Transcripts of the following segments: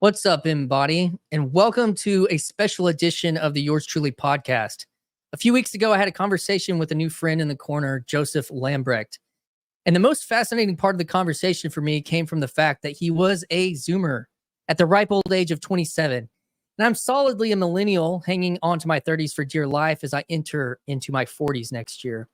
What's up, Embody? And welcome to a special edition of the Yours Truly podcast. A few weeks ago, I had a conversation with a new friend in the corner, Joseph Lambrecht. And the most fascinating part of the conversation for me came from the fact that he was a Zoomer at the ripe old age of 27. And I'm solidly a millennial, hanging on to my 30s for dear life as I enter into my 40s next year.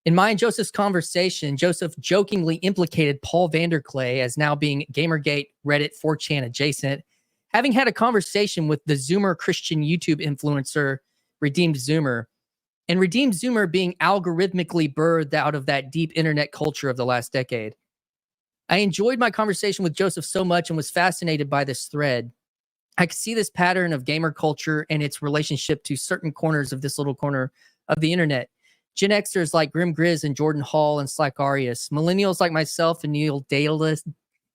In my and Joseph's conversation, Joseph jokingly implicated Paul Vanderklay as now being Gamergate, Reddit, 4chan adjacent, having had a conversation with the Zoomer Christian YouTube influencer, Redeemed Zoomer, and Redeemed Zoomer being algorithmically birthed out of that deep internet culture of the last decade. I enjoyed my conversation with Joseph so much and was fascinated by this thread. I could see this pattern of gamer culture and its relationship to certain corners of this little corner of the internet. Gen Xers like Grim Grizz and Jordan Hall and Slackarius, millennials like myself and Neil Daedalus,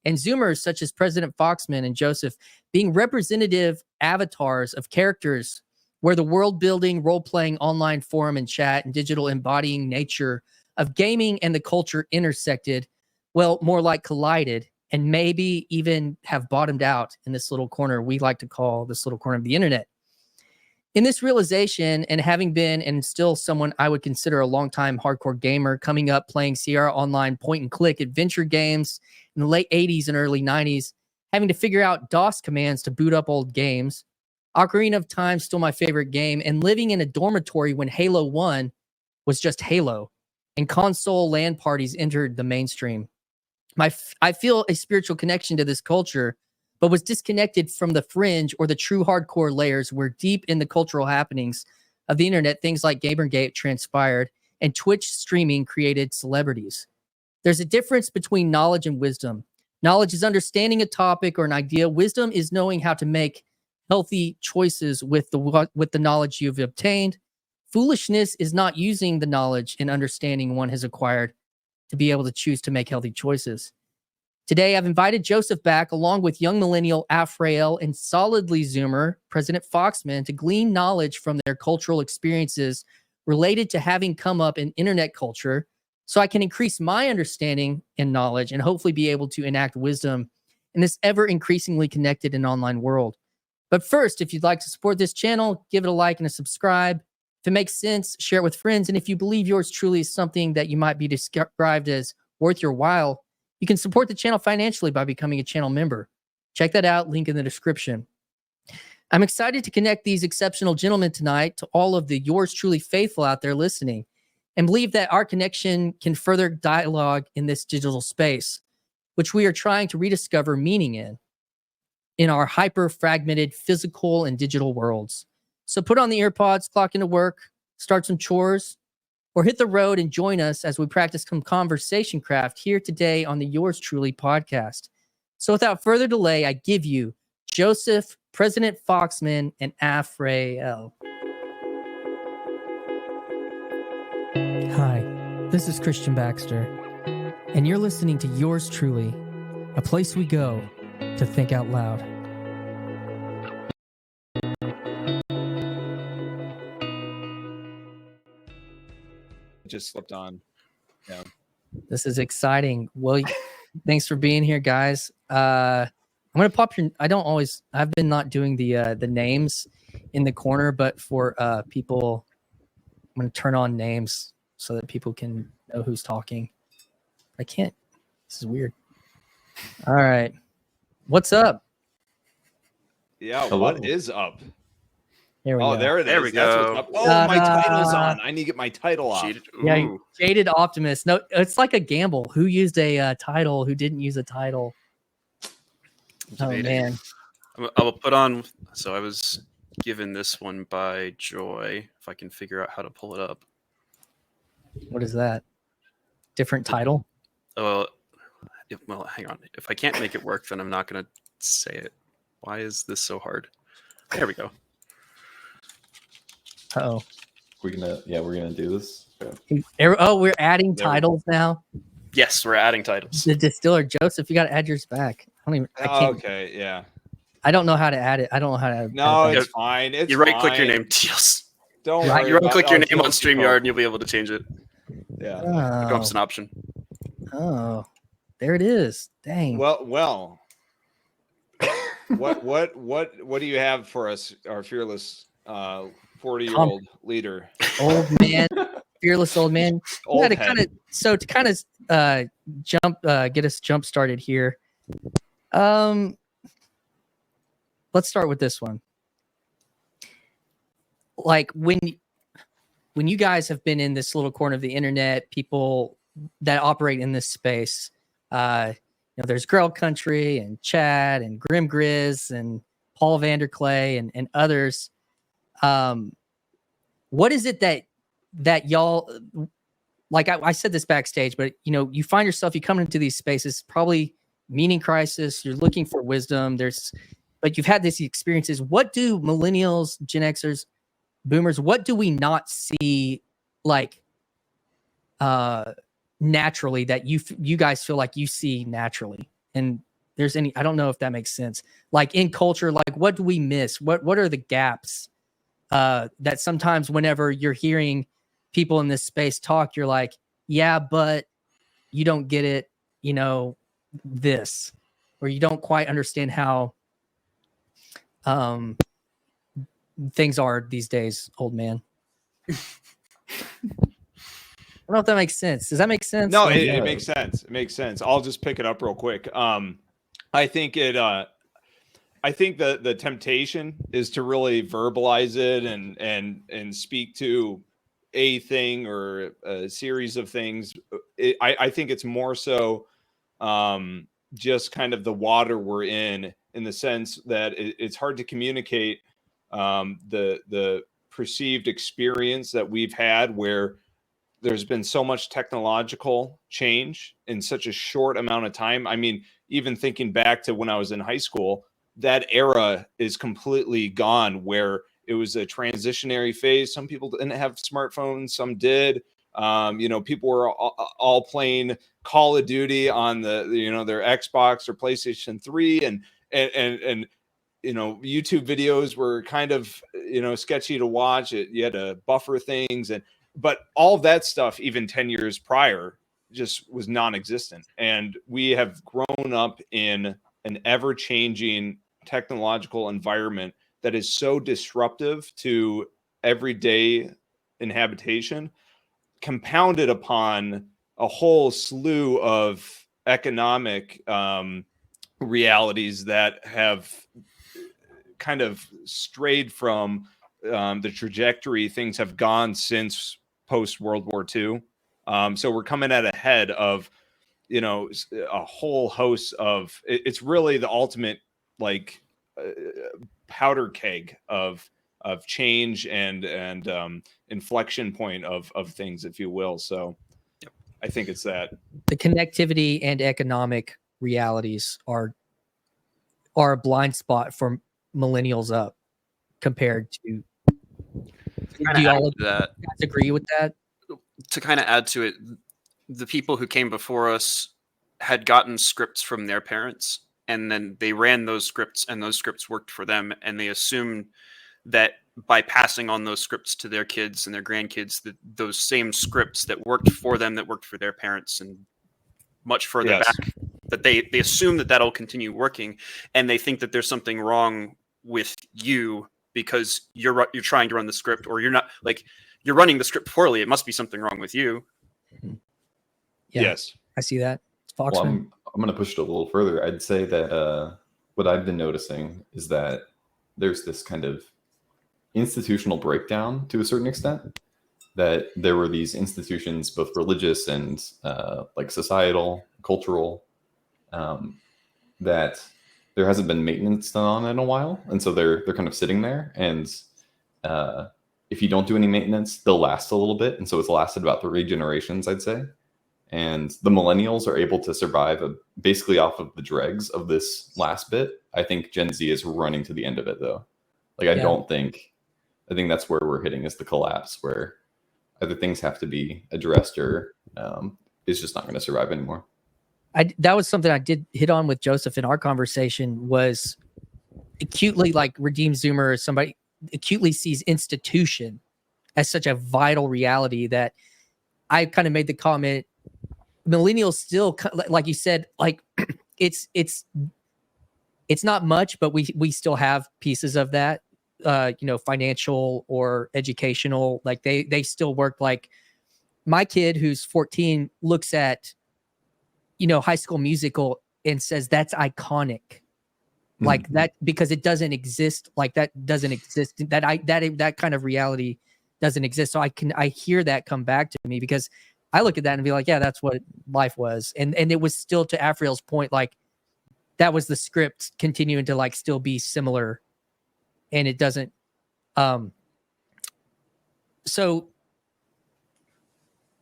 and Zoomers such as President Foxman and Joseph being representative avatars of characters where the world-building, role-playing, online forum and chat, and digital embodying nature of gaming and the culture intersected, well, more like collided, and maybe even have bottomed out in this little corner we like to call this little corner of the internet. In this realization, and having been and still someone I would consider a longtime hardcore gamer, coming up playing Sierra Online point-and-click adventure games in the late 80s and early 90s, having to figure out DOS commands to boot up old games, Ocarina of Time still my favorite game, and living in a dormitory when Halo 1 was just Halo, and console LAN parties entered the mainstream. I feel a spiritual connection to this culture, but was disconnected from the fringe or the true hardcore layers where deep in the cultural happenings of the internet, things like Gamergate transpired and Twitch streaming created celebrities. There's a difference between knowledge and wisdom. Knowledge is understanding a topic or an idea. Wisdom is knowing how to make healthy choices with the knowledge you've obtained. Foolishness is not using the knowledge and understanding one has acquired to be able to choose to make healthy choices. Today, I've invited Joseph back along with young millennial Aphrael and solidly Zoomer President Foxman to glean knowledge from their cultural experiences related to having come up in internet culture so I can increase my understanding and knowledge and hopefully be able to enact wisdom in this ever increasingly connected and online world. But first, if you'd like to support this channel, give it a like and a subscribe. If it makes sense, share it with friends. And if you believe yours truly is something that you might be described as worth your while, you can support the channel financially by becoming a channel member. Check that out, link in the description. I'm excited to connect these exceptional gentlemen tonight to all of the yours truly faithful out there listening, and believe that our connection can further dialogue in this digital space, which we are trying to rediscover meaning in our hyper-fragmented physical and digital worlds. So put on the earpods, clock into work, start some chores, or hit the road and join us as we practice some conversation craft here today on the Yours Truly podcast. So without further delay, I give you Joseph, President Foxman, and Aphrael. Hi, this is Christian Baxter, and you're listening to Yours Truly, a place we go to think out loud. Just slipped on. Yeah. This is exciting. Well, thanks for being here, guys. I'm gonna pop your. I've been not doing the names in the corner, but for people, I'm gonna turn on names so that people can know who's talking. I can't. This is weird. All right. What's up? Yeah. Hello. What is up? Here we go. There it is. There we That's go. what's up. Oh, my title's on. I need to get my title off. Yeah, Jaded Optimist. No, it's like a gamble. Who used a title? Who didn't use a title? Oh man. I will put on. So I was given this one by Joy. If I can figure out how to pull it up. What is that? Different title? Well, hang on. If I can't make it work, then I'm not going to say it. Why is this so hard? There we go. Oh. We're gonna do this. Yeah. Oh, we're adding titles now. Yes, we're adding titles. The distiller, Joseph, you got to add yours back. I can't. Okay, yeah. I don't know how to add it. I don't know how to. No, it's fine. It's you right click your name. Don't worry. You right click your name on StreamYard and you'll be able to change it. Yeah. It becomes an option. Oh, there it is. Dang. Well. What do you have for us, our fearless 40-year-old leader? Old man, fearless old man. Old To head. kind of get us jump started here. Let's start with this one. Like when you guys have been in this little corner of the internet, people that operate in this space, there's Girl Country and Chad and Grim Grizz and Paul Vanderclay and others. What is it that y'all like? I said this backstage, but you find yourself, you come into these spaces, probably meaning crisis. You're looking for wisdom. But you've had these experiences. What do millennials, Gen Xers, boomers, what do we not see like naturally that you guys feel like you see naturally? And I don't know if that makes sense. Like in culture, like what do we miss? What are the gaps that sometimes whenever you're hearing people in this space talk, you're like, yeah, but you don't get it, this, or you don't quite understand how things are these days, old man. I don't know if that makes sense. Does that make sense? No, it makes sense. It makes sense. I'll just pick it up real quick. I think the temptation is to really verbalize it and speak to a thing or a series of things. I think it's more so just kind of the water we're in the sense that it's hard to communicate the perceived experience that we've had where there's been so much technological change in such a short amount of time. I mean, even thinking back to when I was in high school, that era is completely gone where it was a transitionary phase. Some people didn't have smartphones, some did. People were all playing Call of Duty on their Xbox or PlayStation 3 and YouTube videos were kind of, sketchy to watch. You had to buffer things but all of that stuff, even 10 years prior, just was non-existent. And we have grown up in an ever-changing technological environment that is so disruptive to everyday inhabitation, compounded upon a whole slew of economic realities that have kind of strayed from the trajectory things have gone since post World War II. So we're coming at a head of, a whole host of, it's really the ultimate like powder keg of change and inflection point of things, if you will. So I think it's that the connectivity and economic realities are a blind spot for millennials up compared to. Do you all guys agree with that? To kind of add to it, the people who came before us had gotten scripts from their parents, and then they ran those scripts, and those scripts worked for them, and they assumed that by passing on those scripts to their kids and their grandkids, that those same scripts that worked for them, that worked for their parents, and much further back, that they assume that that'll continue working, and they think that there's something wrong with you because you're trying to run the script, or you're not, like, you're running the script poorly. It must be something wrong with you. Yeah, yes, I see that. Foxman. Well, I'm going to push it a little further. I'd say that what I've been noticing is that there's this kind of institutional breakdown to a certain extent, that there were these institutions, both religious and like societal, cultural, that there hasn't been maintenance done on in a while. And so they're kind of sitting there, and if you don't do any maintenance, they'll last a little bit. And so it's lasted about 3 generations, I'd say. And the millennials are able to survive basically off of the dregs of this last bit. I think Gen Z is running to the end of it, though. Like, I think that's where we're hitting, is the collapse, where either things have to be addressed or it's just not going to survive anymore. That was something I did hit on with Joseph in our conversation, was acutely, like, Redeemed Zoomer as somebody acutely sees institution as such a vital reality that I kind of made the comment, millennials still, like you said, like it's it's not much, but we still have pieces of that, financial or educational. Like they still work. Like my kid who's 14 looks at, High School Musical and says that's iconic. Like that, because it doesn't exist. Like that doesn't exist. That kind of reality doesn't exist. So I hear that come back to me, because I look at that and be like, yeah, that's what life was. And it was still, to Aphrael's point, like that was the script continuing to like still be similar, and it doesn't. So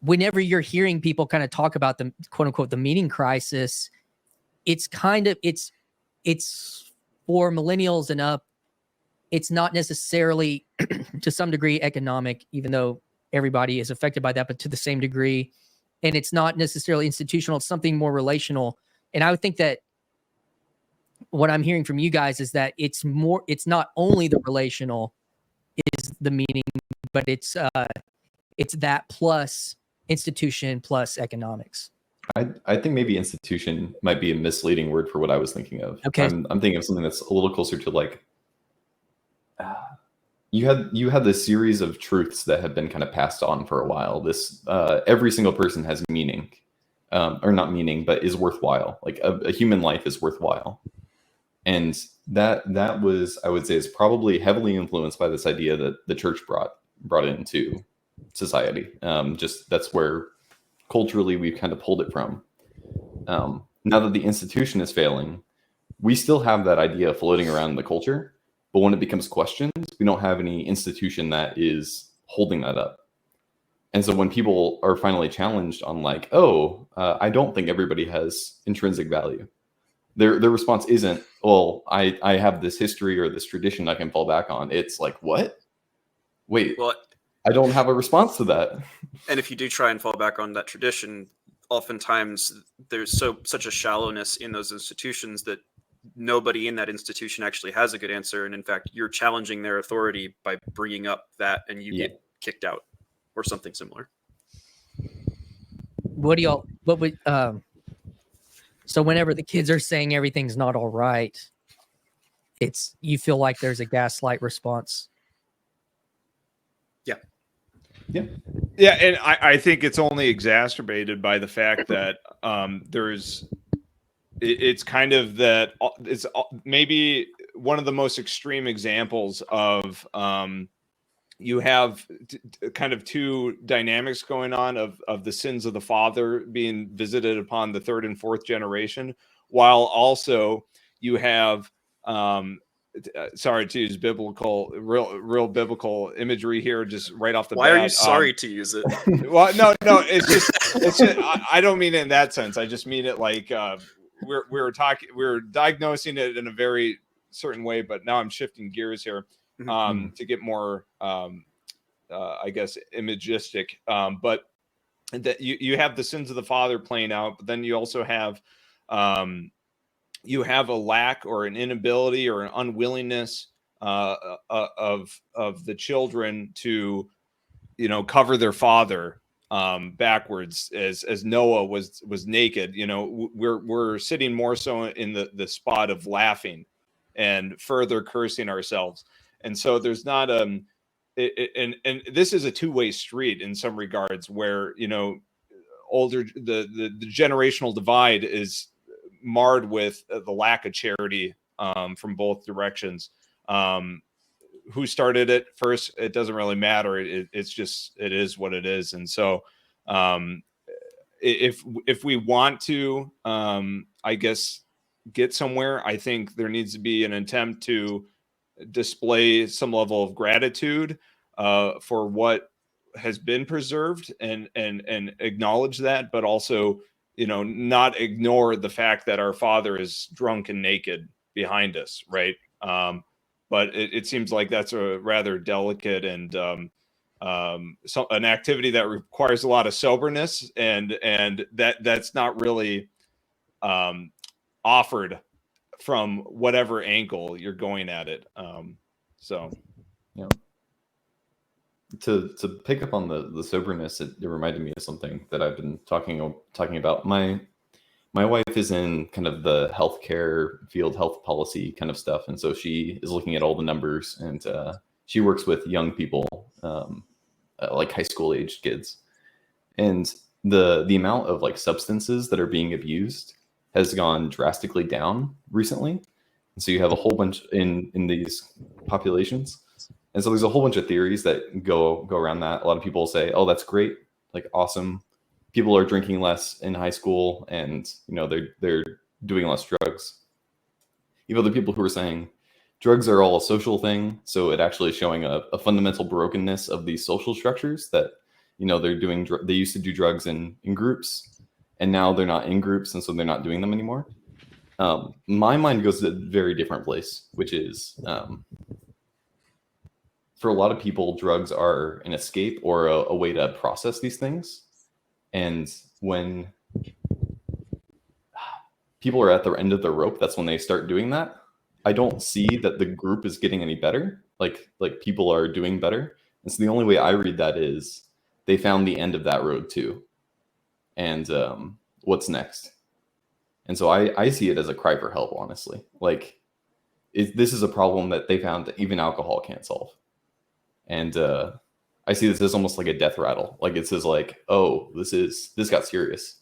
whenever you're hearing people kind of talk about the quote unquote the meaning crisis, it's for millennials and up. It's not necessarily to some degree economic, even though everybody is affected by that, but to the same degree. And it's not necessarily institutional. It's something more relational. And I would think that what I'm hearing from you guys is that it's not only the relational is the meaning, but it's that plus institution plus economics. I think maybe institution might be a misleading word for what I was thinking of. Okay. I'm thinking of something that's a little closer to like, you had this series of truths that have been kind of passed on for a while. This every single person has meaning, or not meaning, but is worthwhile. Like a human life is worthwhile, and that was, I would say, is probably heavily influenced by this idea that the church brought into society. Just that's where culturally we've kind of pulled it from. Now that the institution is failing, we still have that idea floating around in the culture, but when it becomes questioned, we don't have any institution that is holding that up. And so when people are finally challenged on like, I don't think everybody has intrinsic value, their response isn't, well, I have this history or this tradition I can fall back on. It's like, what? Wait, well, I don't have a response to that. And if you do try and fall back on that tradition, oftentimes there's such a shallowness in those institutions that nobody in that institution actually has a good answer. And in fact, you're challenging their authority by bringing up that, and you get kicked out or something similar. So whenever the kids are saying everything's not all right, you feel like there's a gaslight response. Yeah, and I think it's only exacerbated by the fact that it's kind of that it's maybe one of the most extreme examples of you have kind of two dynamics going on of the sins of the father being visited upon the third and fourth generation, while also you have sorry to use real biblical imagery here, just right off the bat. Why are you sorry to use it? Well, no, it's just I don't mean it in that sense. I just mean it like we're diagnosing it in a very certain way, but now I'm shifting gears here to get more I guess imagistic. But that you have the sins of the father playing out, but then you also have you have a lack or an inability or an unwillingness of the children to, cover their father backwards as Noah was naked. We're sitting more so in the spot of laughing and further cursing ourselves. And so there's not and this is a two-way street in some regards, where older the generational divide is marred with the lack of charity from both directions. Who started it first, it doesn't really matter. It's just, it is what it is. And so if we want to I guess get somewhere, I think there needs to be an attempt to display some level of gratitude for what has been preserved and acknowledge that, but also not ignore the fact that our father is drunk and naked behind us, right? But it seems like that's a rather delicate and an activity that requires a lot of soberness, and that's not really offered from whatever angle you're going at it. To pick up on the soberness, it reminded me of something that I've been talking about. My my wife is in kind of the healthcare field, health policy kind of stuff, and so she is looking at all the numbers, and she works with young people, like high school aged kids, and the amount of like substances that are being abused has gone drastically down recently. And so you have a whole bunch in these populations, and so there's a whole bunch of theories that go around that. A lot of people say, "Oh, that's great, like awesome. People are drinking less in high school, and they're doing less drugs." You have other people who are saying drugs are all a social thing, so it actually is showing a fundamental brokenness of these social structures that they used to do drugs in groups, and now they're not in groups, and so they're not doing them anymore. My mind goes to a very different place, which is for a lot of people, drugs are an escape or a way to process these things. And when people are at the end of the rope, that's when they start doing that. I don't see that the group is getting any better. Like people are doing better. And so the only way I read that is they found the end of that road too. And what's next? And so I see it as a cry for help, honestly. Like this is a problem that they found that even alcohol can't solve. And I see this as almost like a death rattle. Like it says like, oh, this got serious.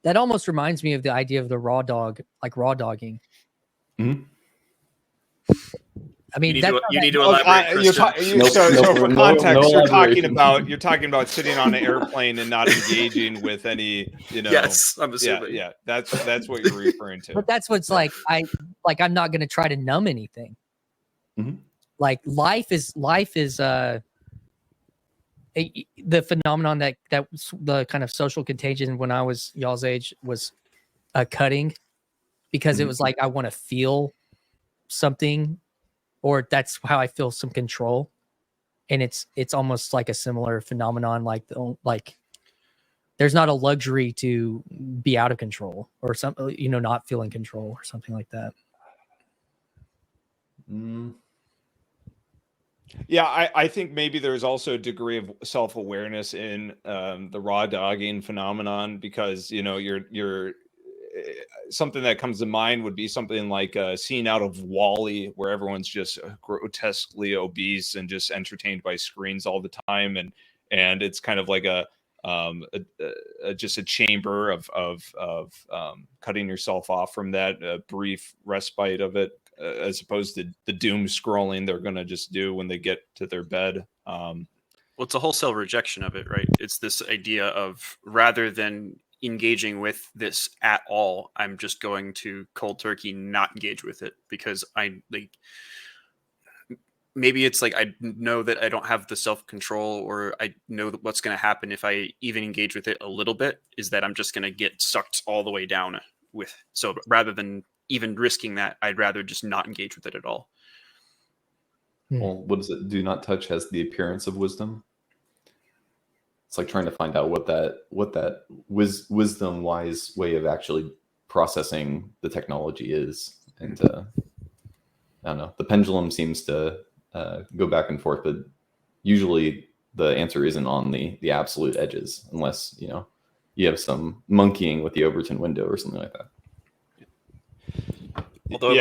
That almost reminds me of the idea of the raw dog, like raw dogging. Mm-hmm. I mean, you need to elaborate. So for context, you're talking about sitting on an airplane and not engaging with any, Yes, I'm assuming. Yeah, that's what you're referring to. But that's what's I'm not going to try to numb anything. Mm-hmm. Like life is the phenomenon that the kind of social contagion when I was y'all's age was cutting, because it was like I want to feel something, or that's how I feel some control, and it's almost like a similar phenomenon. Like there's not a luxury to be out of control or something, not feel in control or something like that. Yeah, I think maybe there's also a degree of self-awareness in the raw dogging phenomenon, because you're something that comes to mind would be something like a scene out of WALL-E, where everyone's just grotesquely obese and just entertained by screens all the time, and it's kind of like just a chamber of cutting yourself off from that brief respite of it, as opposed to the doom scrolling they're going to just do when they get to their bed. Well, it's a wholesale rejection of it, right? It's this idea of, rather than engaging with this at all, I'm just going to cold turkey not engage with it, because maybe it's like I know that I don't have the self-control, or I know that what's going to happen if I even engage with it a little bit is that I'm just going to get sucked all the way down with. So rather than even risking that, I'd rather just not engage with it at all. Well, what is it? Do not touch has the appearance of wisdom. It's like trying to find out what that wisdom wise way of actually processing the technology is. And I don't know, the pendulum seems to go back and forth, but usually the answer isn't on the absolute edges, unless you have some monkeying with the Overton window or something like that. Although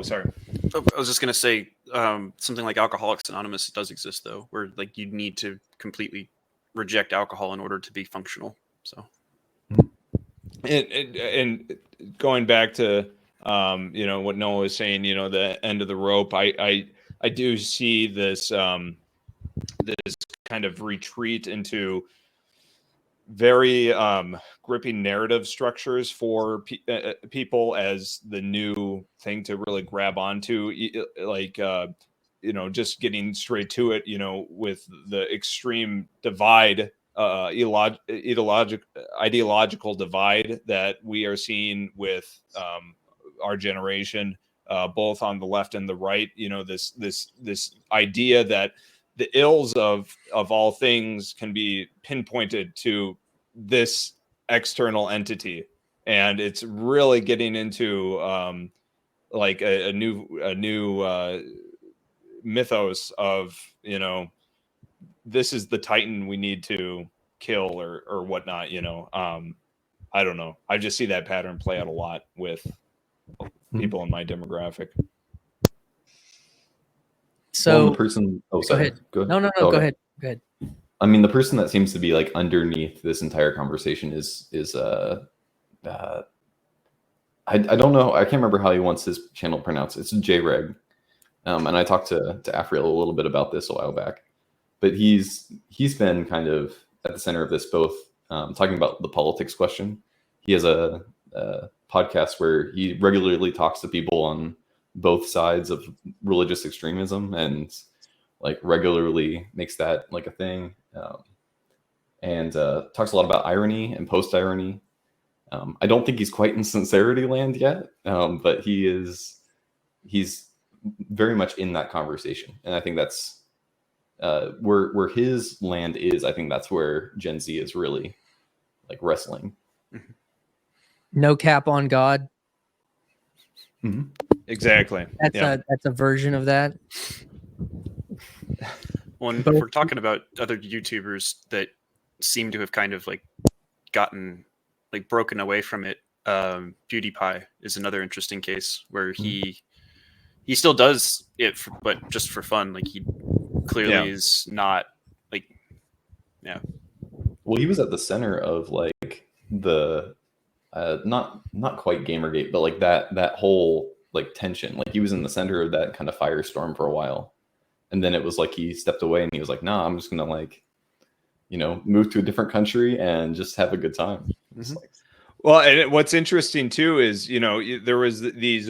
sorry. I was just going to say something like Alcoholics Anonymous does exist, though, where like you need to completely reject alcohol in order to be functional. So, and going back to what Noah was saying, the end of the rope, I do see this this kind of retreat into very gripping narrative structures for people as the new thing to really grab onto, like just getting straight to it, with the extreme divide, ideological divide that we are seeing with our generation, both on the left and the right. This idea that the ills of all things can be pinpointed to this external entity, and it's really getting into like a new mythos of this is the Titan we need to kill or whatnot. I don't know. I just see that pattern play out a lot with people in my demographic. So well, the person. Oh, sorry. Go ahead. No. Go ahead. Go ahead. I mean, the person that seems to be like underneath this entire conversation is I don't know. I can't remember how he wants his channel pronounced. It's JReg. And I talked to Aphrael a little bit about this a while back. But he's been kind of at the center of this, both talking about the politics question. He has a podcast where he regularly talks to people on both sides of religious extremism and like regularly makes that like a thing. And talks a lot about irony and post-irony. I don't think he's quite in sincerity land yet, but he's very much in that conversation. And I think that's where his land is. I think that's where Gen Z is really like wrestling. No cap on God. Mm-hmm. Exactly. That's a version of that. Well, if we're talking about other YouTubers that seem to have kind of like gotten like broken away from it, PewDiePie is another interesting case where he still does it, but just for fun. Like he clearly is not like, Well, he was at the center of like the not quite Gamergate, but like that whole like tension. Like he was in the center of that kind of firestorm for a while, and then it was like he stepped away and he was like, "Nah, I'm just gonna like, move to a different country and just have a good time." Mm-hmm. Well, and what's interesting too is there was these.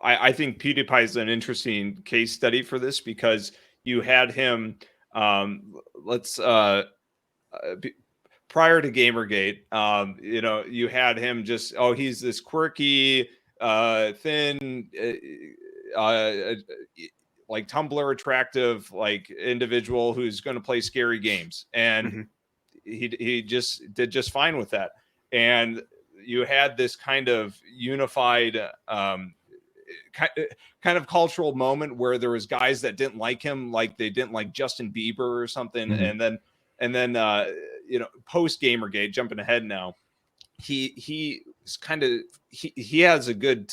I think PewDiePie is an interesting case study for this because you had him. Prior to Gamergate, you had him just, he's this quirky, thin, like Tumblr attractive, like individual who's going to play scary games. And he just did just fine with that. And you had this kind of unified, kind of cultural moment where there was guys that didn't like him, like they didn't like Justin Bieber or something. Mm-hmm. And then post Gamergate, jumping ahead now, he has a good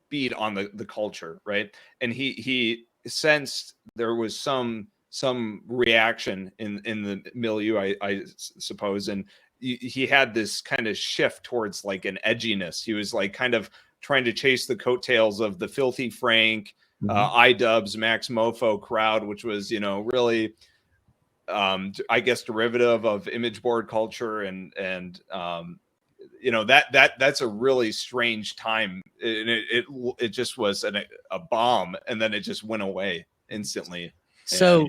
beat on the culture, right? And he sensed there was some reaction in the milieu, I suppose, and he had this kind of shift towards like an edginess. He was like kind of trying to chase the coattails of the Filthy Frank, iDubbbz, Max Mofo crowd, which was really I guess derivative of image board culture, and that's a really strange time. It just was a bomb, and then it just went away instantly. So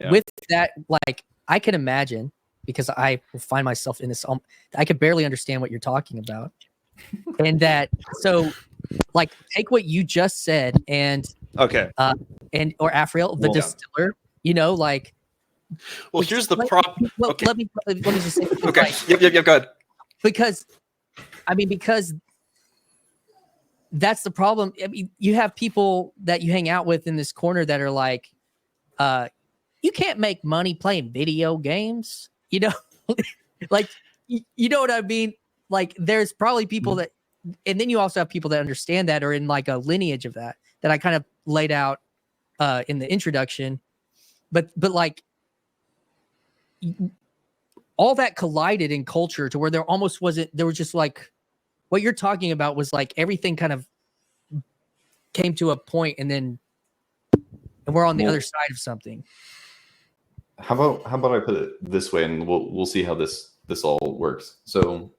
with that, like I can imagine, because I find myself in this, I could barely understand what you're talking about. And that, so like take what you just said and or Aphrael, the distiller, like. Well, here's the problem. Well, let me just say. Okay. Like, yep. Go ahead. Because that's the problem. I mean, you have people that you hang out with in this corner that are like, you can't make money playing video games, like, you know what I mean? Like, there's probably people that, and then you also have people that understand that are in like a lineage of that I kind of laid out in the introduction, but like all that collided in culture to where there almost wasn't, there was just like, what you're talking about was like everything kind of came to a point and we're on the other side of something. How about I put it this way, and we'll see how this all works. So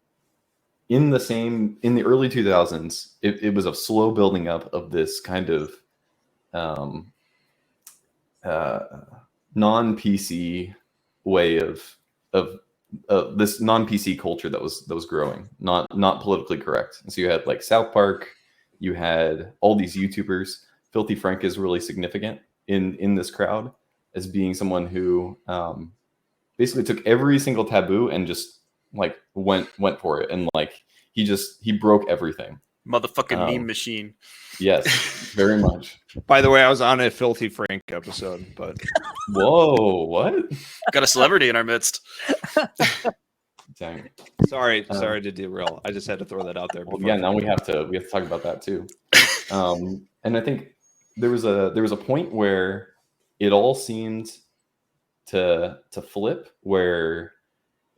in the early 2000s, it was a slow building up of this kind of non-PC way of this non-PC culture that was growing, not politically correct. And so you had like South Park, you had all these YouTubers. Filthy Frank is really significant in this crowd as being someone who basically took every single taboo and just like went for it, and like he broke everything Motherfucking meme machine. Yes, very much. By the way, I was on a Filthy Frank episode, but Whoa, what? Got a celebrity in our midst. Dang. sorry to derail. I just had to throw that out there. Well, yeah, now we have to talk about that too. And I think there was a point where it all seemed to flip, where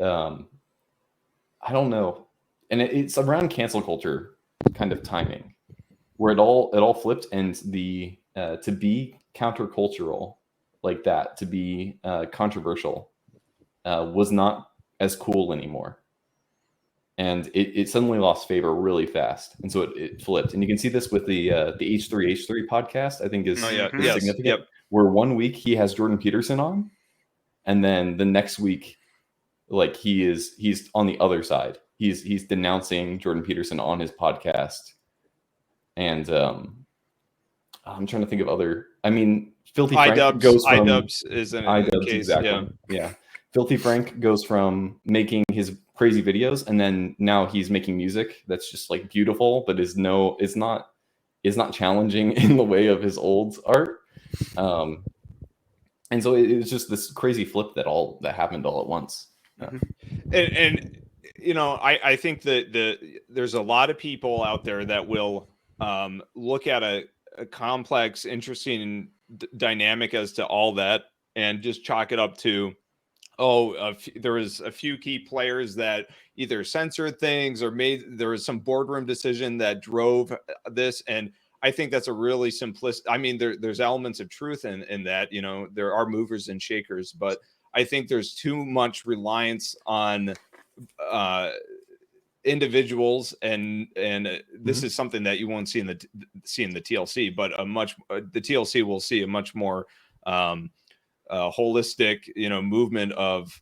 I don't know, and it's around cancel culture kind of timing, where it all flipped, and the to be countercultural like that, to be controversial, was not as cool anymore. And it suddenly lost favor really fast, and so it flipped. And you can see this with the H3H3 podcast. I think is significant. Yep. Where 1 week he has Jordan Peterson on, and then the next week, like he's on the other side. He's denouncing Jordan Peterson on his podcast, and I'm trying to think of other. I mean, Filthy Frank goes from iDubbbz is an case, exactly. Yeah. Filthy Frank goes from making his crazy videos, and then now he's making music that's just like beautiful, but is not challenging in the way of his old art. And so it's just this crazy flip that happened all at once. And you know, I think that there's a lot of people out there that will look at a complex, interesting dynamic as to all that and just chalk it up to, there was a few key players that either censored things or there was some boardroom decision that drove this. And I think that's a really simplistic. I mean, there's elements of truth in that, you know, there are movers and shakers, but I think there's too much reliance on individuals, and this is something that you won't see in the TLC, but the TLC will see a much more holistic, you know, movement of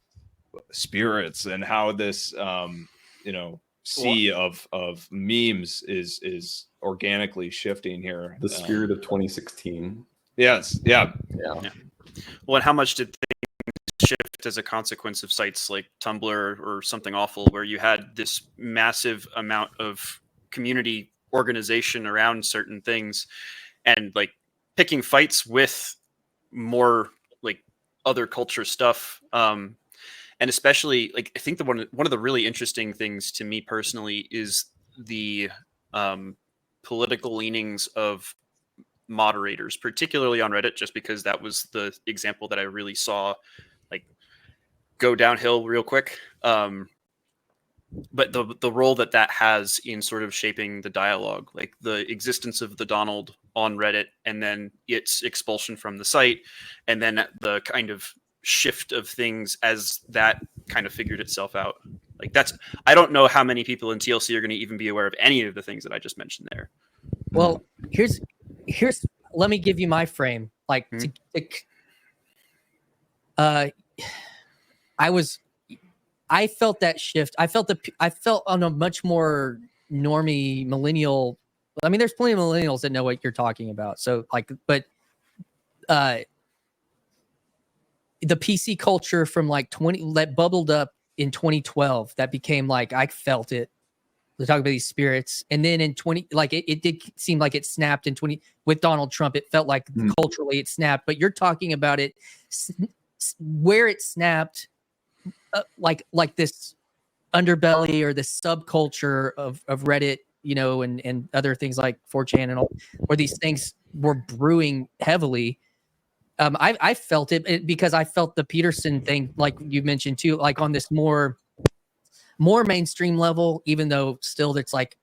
spirits, and how this you know, sea of memes is organically shifting here. The spirit of 2016. Yes. Yeah. Well, and how much did things shift as a consequence of sites like Tumblr or something awful, where you had this massive amount of community organization around certain things, and like picking fights with more like other culture stuff, and especially like I think one of the really interesting things to me personally is the political leanings of moderators, particularly on Reddit, just because that was the example that I really saw like go downhill real quick. But the role that has in sort of shaping the dialogue, like the existence of the Donald on Reddit, and then its expulsion from the site, and then the kind of shift of things as that kind of figured itself out. Like I don't know how many people in TLC are going to even be aware of any of the things that I just mentioned there. Well, here's let me give you my frame. Like I felt that shift. I felt on a much more normie millennial. I mean, there's plenty of millennials that know what you're talking about. So like, but the PC culture from like that bubbled up in 2012, that became like, I felt it. We're talking about these spirits. And then in 20, like it did seem like it snapped in 20 with Donald Trump. It felt like culturally it snapped, but you're talking about it where it snapped, like this underbelly or this subculture of Reddit, you know, and other things like 4chan and all, where these things were brewing heavily. I felt it because I felt the Peterson thing, like you mentioned too, like on this more mainstream level, even though still there's like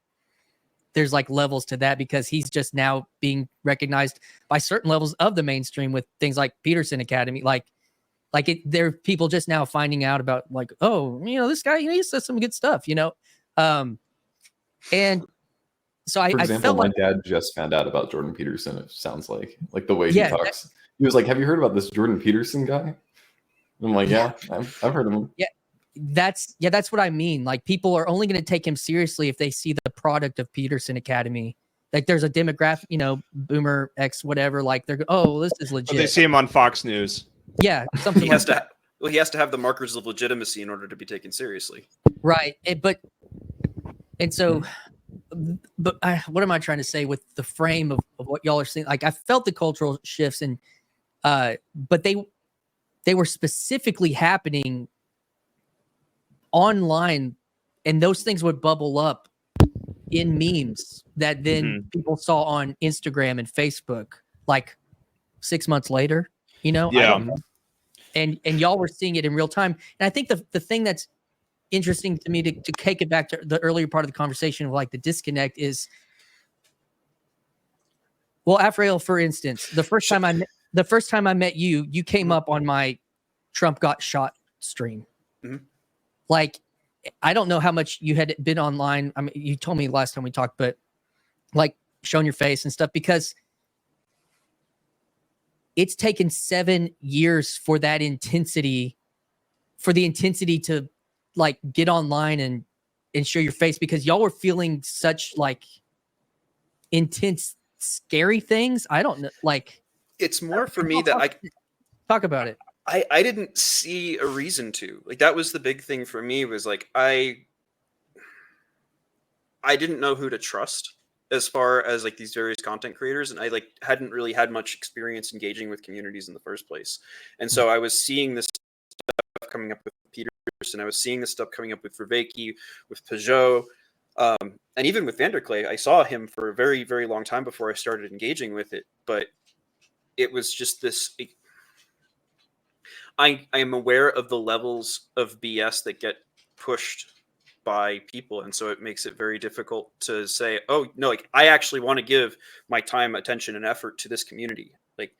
levels to that, because he's just now being recognized by certain levels of the mainstream with things like Peterson Academy. There are people just now finding out about like, oh, you know, this guy, he says some good stuff, you know? And so For example, I felt my like dad just found out about Jordan Peterson. It sounds like the way he talks. He was like, have you heard about this Jordan Peterson guy? I'm like, yeah, I've heard of him. Yeah. That's what I mean. Like, people are only going to take him seriously if they see the product of Peterson Academy. Like, there's a demographic, you know, Boomer X, whatever. Like, they're, oh, this is legit. But they see him on Fox News. Yeah, something he like has that. He has to have the markers of legitimacy in order to be taken seriously. Right. But but what am I trying to say with the frame of what y'all are seeing? Like, I felt the cultural shifts, and but they were specifically happening online, and those things would bubble up in memes that then people saw on Instagram and Facebook like 6 months later, I don't know. And y'all were seeing it in real time. And I think the thing that's interesting to me to take it back to the earlier part of the conversation of like the disconnect is, well, Aphrael, for instance, the first time I met you, you came up on my Trump got shot stream. Like, I don't know how much you had been online. I mean, you told me last time we talked, but like showing your face and stuff, because it's taken 7 years for that intensity, to like get online and show your face, because y'all were feeling such like intense, scary things. I don't know. Like, it's more for me that I talk about it. I didn't see a reason to. Like, that was the big thing for me, was like I didn't know who to trust as far as like these various content creators, and I like hadn't really had much experience engaging with communities in the first place. And so I was seeing this stuff coming up with Peterson, I was seeing this stuff coming up with Vervaeke, with Peugeot, and even with Vanderklay. I saw him for a very, very long time before I started engaging with it, but it was just this. I am aware of the levels of BS that get pushed by people, and so it makes it very difficult to say, oh no, like I actually want to give my time, attention, and effort to this community. Like,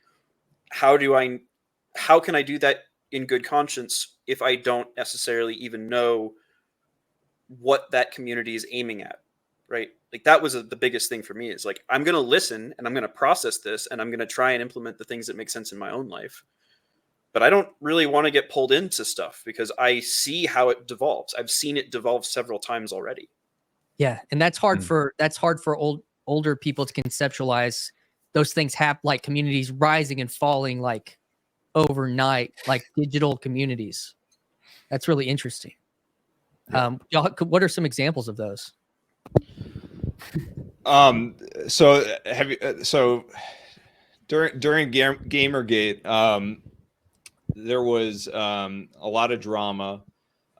how can I do that in good conscience if I don't necessarily even know what that community is aiming at, right? Like, that was the biggest thing for me, is like, I'm going to listen and I'm going to process this, and I'm going to try and implement the things that make sense in my own life. But I don't really want to get pulled into stuff, because I see how it devolves. I've seen it devolve several times already. Yeah, and that's hard for older people to conceptualize. Those things happen, like communities rising and falling like overnight, like digital communities. That's really interesting. Y'all, what are some examples of those? So during Gamergate, there was a lot of drama,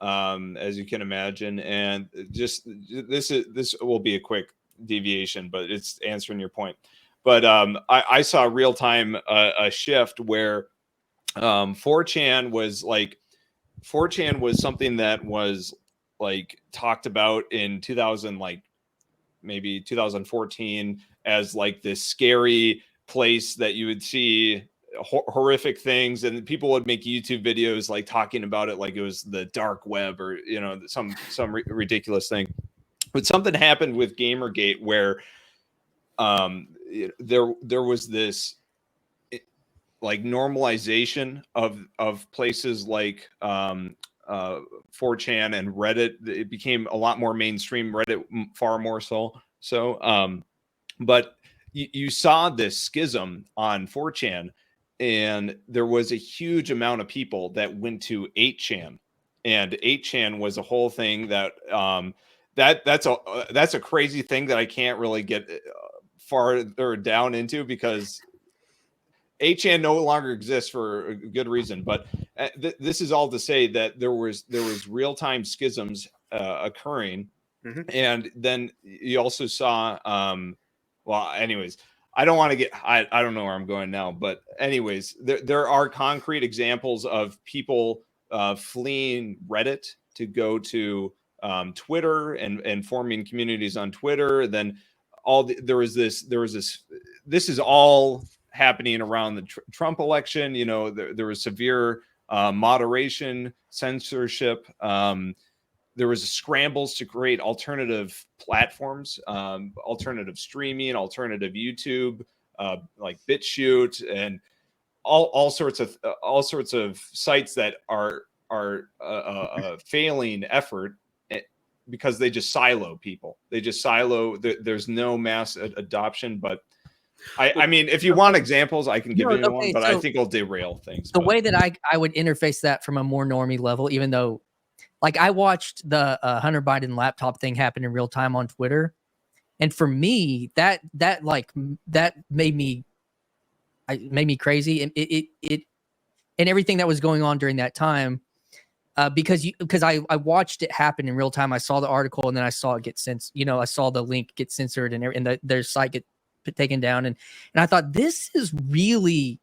as you can imagine, and just this will be a quick deviation, but it's answering your point. But I saw real time a shift where 4chan was something that was like talked about in 2000, like maybe 2014, as like this scary place that you would see horrific things, and people would make YouTube videos like talking about it like it was the dark web, or some ridiculous thing. But something happened with Gamergate where there was this like normalization of places like 4chan and Reddit. It became a lot more mainstream, Reddit far more so. But you saw this schism on 4chan, and there was a huge amount of people that went to 8chan, and 8chan was a whole thing that that's a crazy thing that I can't really get farther down into, because 8chan no longer exists for a good reason. But this is all to say that there was real-time schisms occurring. And then you also saw well, anyways, I don't want to get I don't know where I'm going now, but anyways, there are concrete examples of people fleeing Reddit to go to Twitter and forming communities on Twitter. Then there was this this is all happening around the Trump election. There was severe moderation, censorship. There was scrambles to create alternative platforms, alternative streaming, alternative YouTube, like BitChute, and all sorts of sites that are a failing effort, because they just silo people. They just silo. There's no mass adoption. But I mean, if you want examples, I can give you one. But I think I'll derail things. The way that I would interface that from a more normie level, even though, like, I watched the Hunter Biden laptop thing happen in real time on Twitter, And for me, that made me crazy, and it and everything that was going on during that time, because I watched it happen in real time. I saw the article, and then I saw it get censored. I saw the link get censored, and their site get taken down, and I thought, this is really,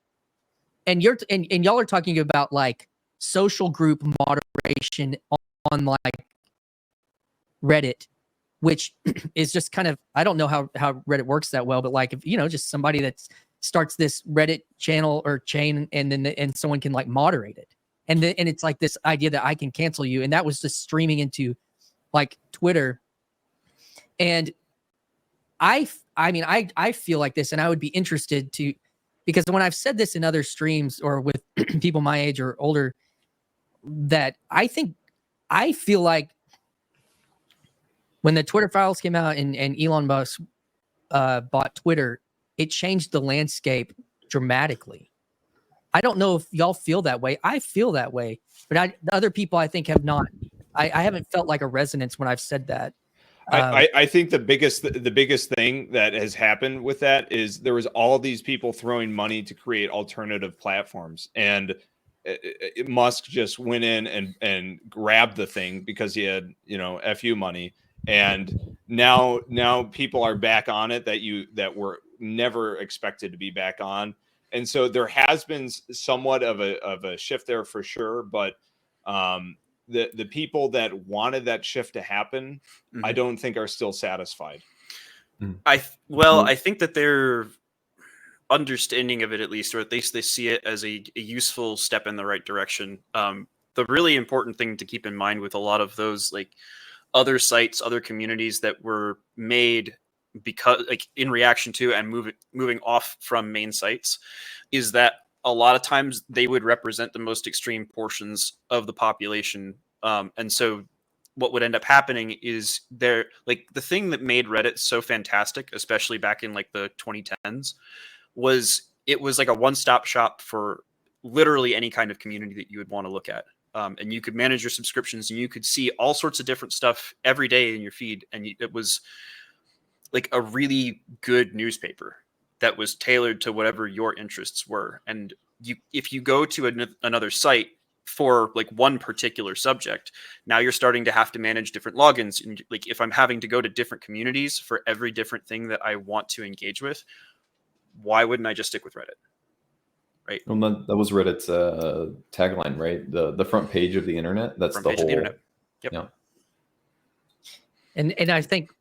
and y'all are talking about like social group moderation on like Reddit, which is just kind of, I don't know how Reddit works that well, but like, if just somebody that starts this Reddit channel or chain, and then someone can like moderate it, and it's like this idea that I can cancel you, and that was just streaming into like Twitter. And I mean, I feel like this, and I would be interested to, because when I've said this in other streams or with people my age or older, that I feel like when the Twitter files came out and Elon Musk bought Twitter, it changed the landscape dramatically. I don't know if y'all feel that way. I feel that way, but the other people I think have not. I haven't felt like a resonance when I've said that. I think the biggest thing that has happened with that is there was all these people throwing money to create alternative platforms, and Musk just went in and grabbed the thing because he had FU money, and now people are back on it that were never expected to be back on, and so there has been somewhat of a shift there for sure, but the people that wanted that shift to happen, I don't think are still satisfied. I think that they're understanding of it, at least, or at least they see it as a useful step in the right direction. The really important thing to keep in mind with a lot of those like other sites, other communities that were made because like in reaction to and moving off from main sites, is that a lot of times they would represent the most extreme portions of the population. And so what would end up happening is the thing that made Reddit so fantastic, especially back in like the 2010s, was it was like a one-stop shop for literally any kind of community that you would want to look at. And you could manage your subscriptions, and you could see all sorts of different stuff every day in your feed. And it was like a really good newspaper that was tailored to whatever your interests were. And if you go to another site for like one particular subject, now you're starting to have to manage different logins. And like, if I'm having to go to different communities for every different thing that I want to engage with, why wouldn't I just stick with Reddit? Right. Well, that was Reddit's tagline, right? The front page of the internet. That's the whole. Of the internet. Yep. Yeah. And I think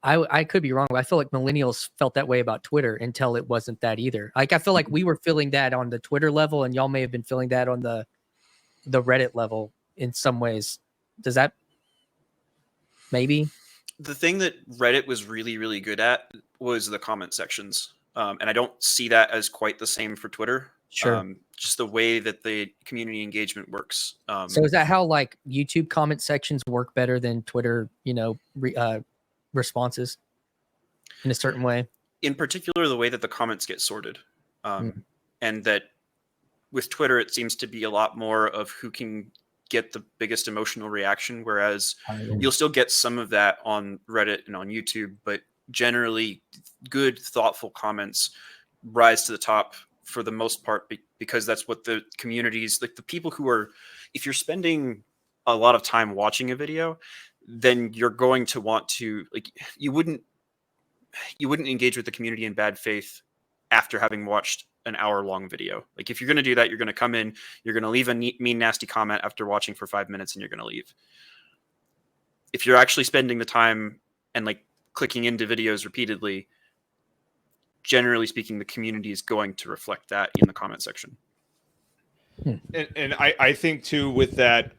I could be wrong, but I feel like millennials felt that way about Twitter until it wasn't that either. Like, I feel like we were feeling that on the Twitter level, and y'all may have been feeling that on the Reddit level in some ways. Does that maybe? The thing that Reddit was really, really good at was the comment sections. And I don't see that as quite the same for Twitter. Sure. Just the way that the community engagement works. So is that how like YouTube comment sections work better than Twitter, responses in a certain way? In particular, the way that the comments get sorted. And that with Twitter, it seems to be a lot more of who can get the biggest emotional reaction, whereas you'll still get some of that on Reddit and on YouTube, but generally good, thoughtful comments rise to the top for the most part, because that's what the communities, like the people who are, if you're spending a lot of time watching a video, then you're going to want to, like, you wouldn't engage with the community in bad faith after having watched an hour-long video. Like, if you're going to do that, you're going to come in, you're going to leave a mean, nasty comment after watching for 5 minutes, and you're going to leave. If you're actually spending the time and like clicking into videos repeatedly, generally speaking, the community is going to reflect that in the comment section. And I think too, with that,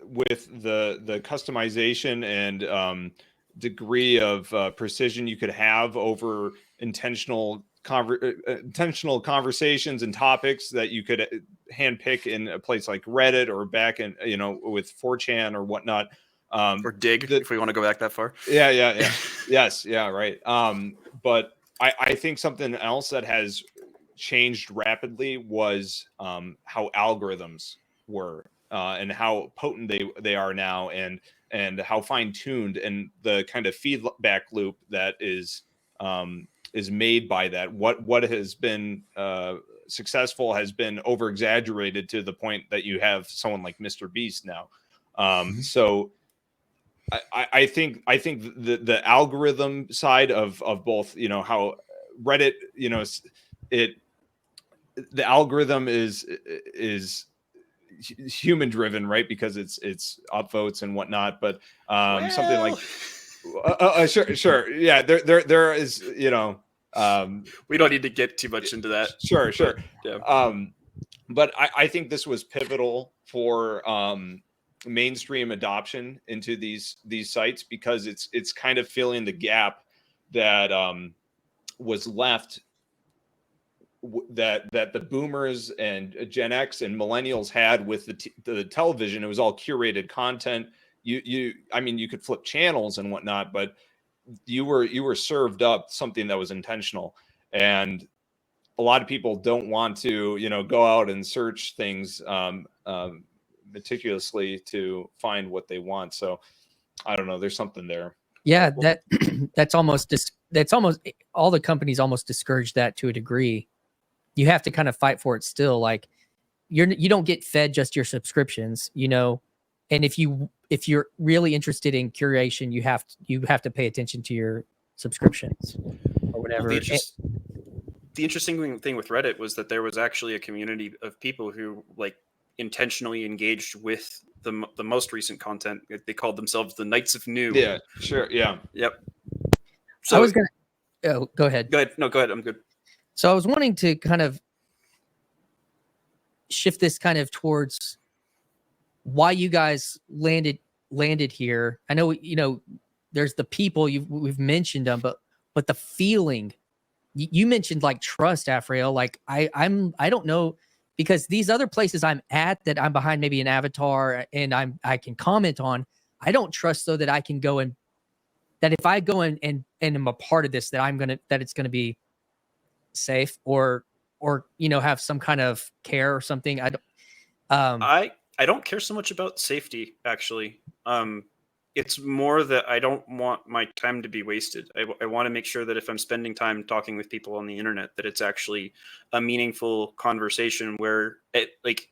with the customization and degree of precision you could have over intentional conversations and topics that you could handpick in a place like Reddit or back in, with 4chan or whatnot. Or Dig, if we want to go back that far. Yeah. Yes. Yeah. Right. But I think something else that has changed rapidly was how algorithms were and how potent they are now, and and how fine-tuned and the kind of feedback loop that is made by that. What has been successful has been over exaggerated to the point that you have someone like Mr. Beast now. So I think the algorithm side of both, you know, how Reddit, you know, the algorithm is human driven, right? Because it's upvotes and whatnot, but something like sure, yeah, there is, you know, we don't need to get too much into that. Sure. But, yeah. But I think this was pivotal for mainstream adoption into these sites, because it's kind of filling the gap that was left, that the boomers and Gen X and millennials had with the television. It was all curated content. I mean, you could flip channels and whatnot, but you were served up something that was intentional. And a lot of people don't want to, you know, go out and search things meticulously to find what they want. So I don't know, there's something there. Yeah, that's almost all the companies almost discourage that to a degree. You have to kind of fight for it still. Like you don't get fed just your subscriptions, you know. And if you're really interested in curation, you have to pay attention to your subscriptions or whatever. Well, the interesting thing with Reddit was that there was actually a community of people who like intentionally engaged with the most recent content. They called themselves the Knights of New. Yeah, sure. Yeah. Yep. So I was gonna. Oh, go ahead. Go ahead. No, go ahead. I'm good. So I was wanting to kind of shift this kind of towards why you guys landed here. I know, you know, there's the people we've mentioned them, but the feeling you mentioned, like trust, Aphrael. Like I don't know, because these other places I'm at that I'm behind maybe an avatar and I can comment on, I don't trust though that I can go and that if I go in and am a part of this, that it's gonna be safe or you know, have some kind of care or something. I don't care so much about safety, actually. It's more that I don't want my time to be wasted. I want to make sure that if I'm spending time talking with people on the internet, that it's actually a meaningful conversation where like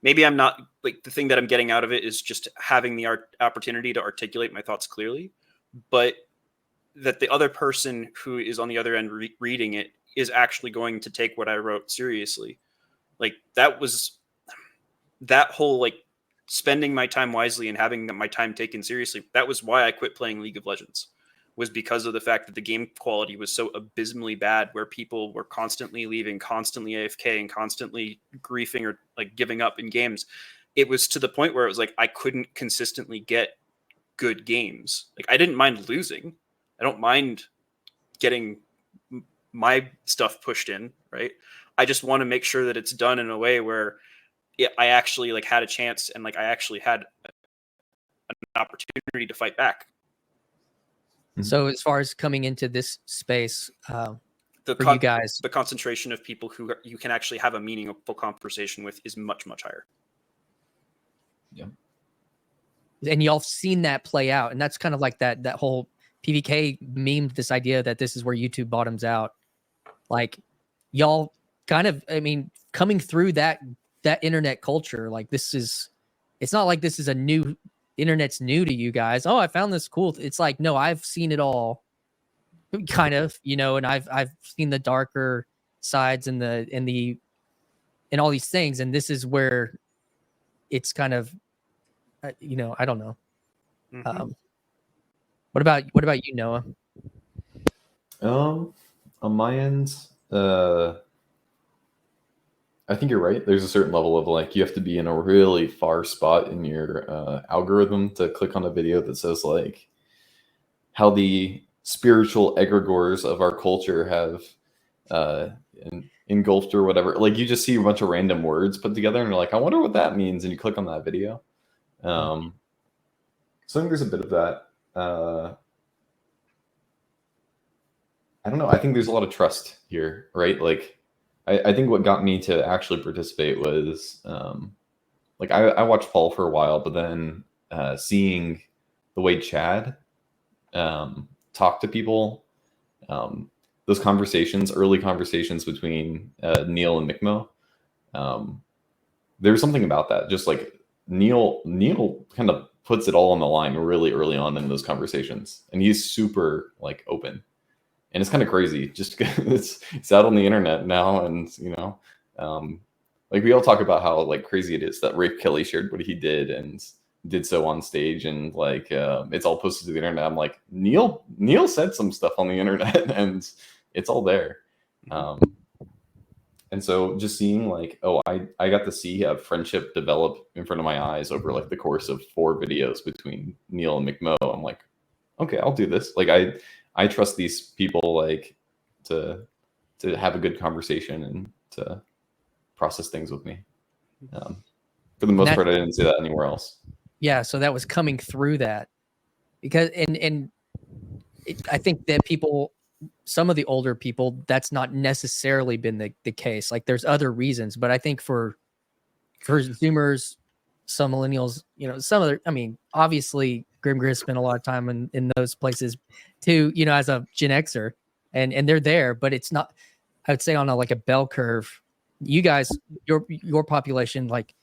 maybe I'm not like the thing that I'm getting out of it is just having the opportunity to articulate my thoughts clearly, but that the other person who is on the other end reading it is actually going to take what I wrote seriously. Like that whole like spending my time wisely and having my time taken seriously. That was why I quit playing League of Legends, was because of the fact that the game quality was so abysmally bad, where people were constantly leaving, constantly AFK, and constantly griefing or like giving up in games. It was to the point where it was like I couldn't consistently get good games. Like I didn't mind losing. I don't mind getting my stuff pushed in, right? I just want to make sure that it's done in a way where I actually like had a chance and like I actually had an opportunity to fight back. So as far as coming into this space, you guys, the concentration of people who you can actually have a meaningful conversation with is much, much higher. Yeah. And y'all seen that play out, and that's kind of like that whole PVK memed this idea that this is where YouTube bottoms out. Like y'all kind of, I mean, coming through that internet culture, like it's not like this is internet's new to you guys. Oh, I found this cool. It's like, no, I've seen it all kind of, you know, and I've seen the darker sides and all these things. And this is where it's kind of, you know, I don't know. Mm-hmm. What about you, Noah? On my end, I think you're right. There's a certain level of like you have to be in a really far spot in your algorithm to click on a video that says like how the spiritual egregores of our culture have engulfed or whatever. Like you just see a bunch of random words put together and you're like, I wonder what that means, and you click on that video. So I think there's a bit of that. I don't know. I think there's a lot of trust here, right? Like I think what got me to actually participate was like I watched Paul for a while, but then seeing the way Chad talked to people, those conversations, early conversations between Neil and Mikmo, there's something about that. Just like Neil kind of puts it all on the line really early on in those conversations, and he's super like open, and it's kind of crazy. Just it's out on the internet now, and like we all talk about how like crazy it is that Rafe Kelly shared what he did and did so on stage, and like it's all posted to the internet. I'm like, Neil said some stuff on the internet, and it's all there. And so just seeing like, oh, I got to see a friendship develop in front of my eyes over like the course of 4 videos between Neil and McMo. I'm like, okay, I'll do this. Like I trust these people like to have a good conversation and to process things with me. For the most part, I didn't see that anywhere else. Yeah, so that was coming through that, because I think that people, some of the older people, that's not necessarily been the case. Like there's other reasons, but I think for Zoomers, some millennials, some other, I mean, obviously Grim Grizz spent a lot of time in those places too, as a Gen Xer, and they're there, but it's not, I would say on like a bell curve, you guys, your population, like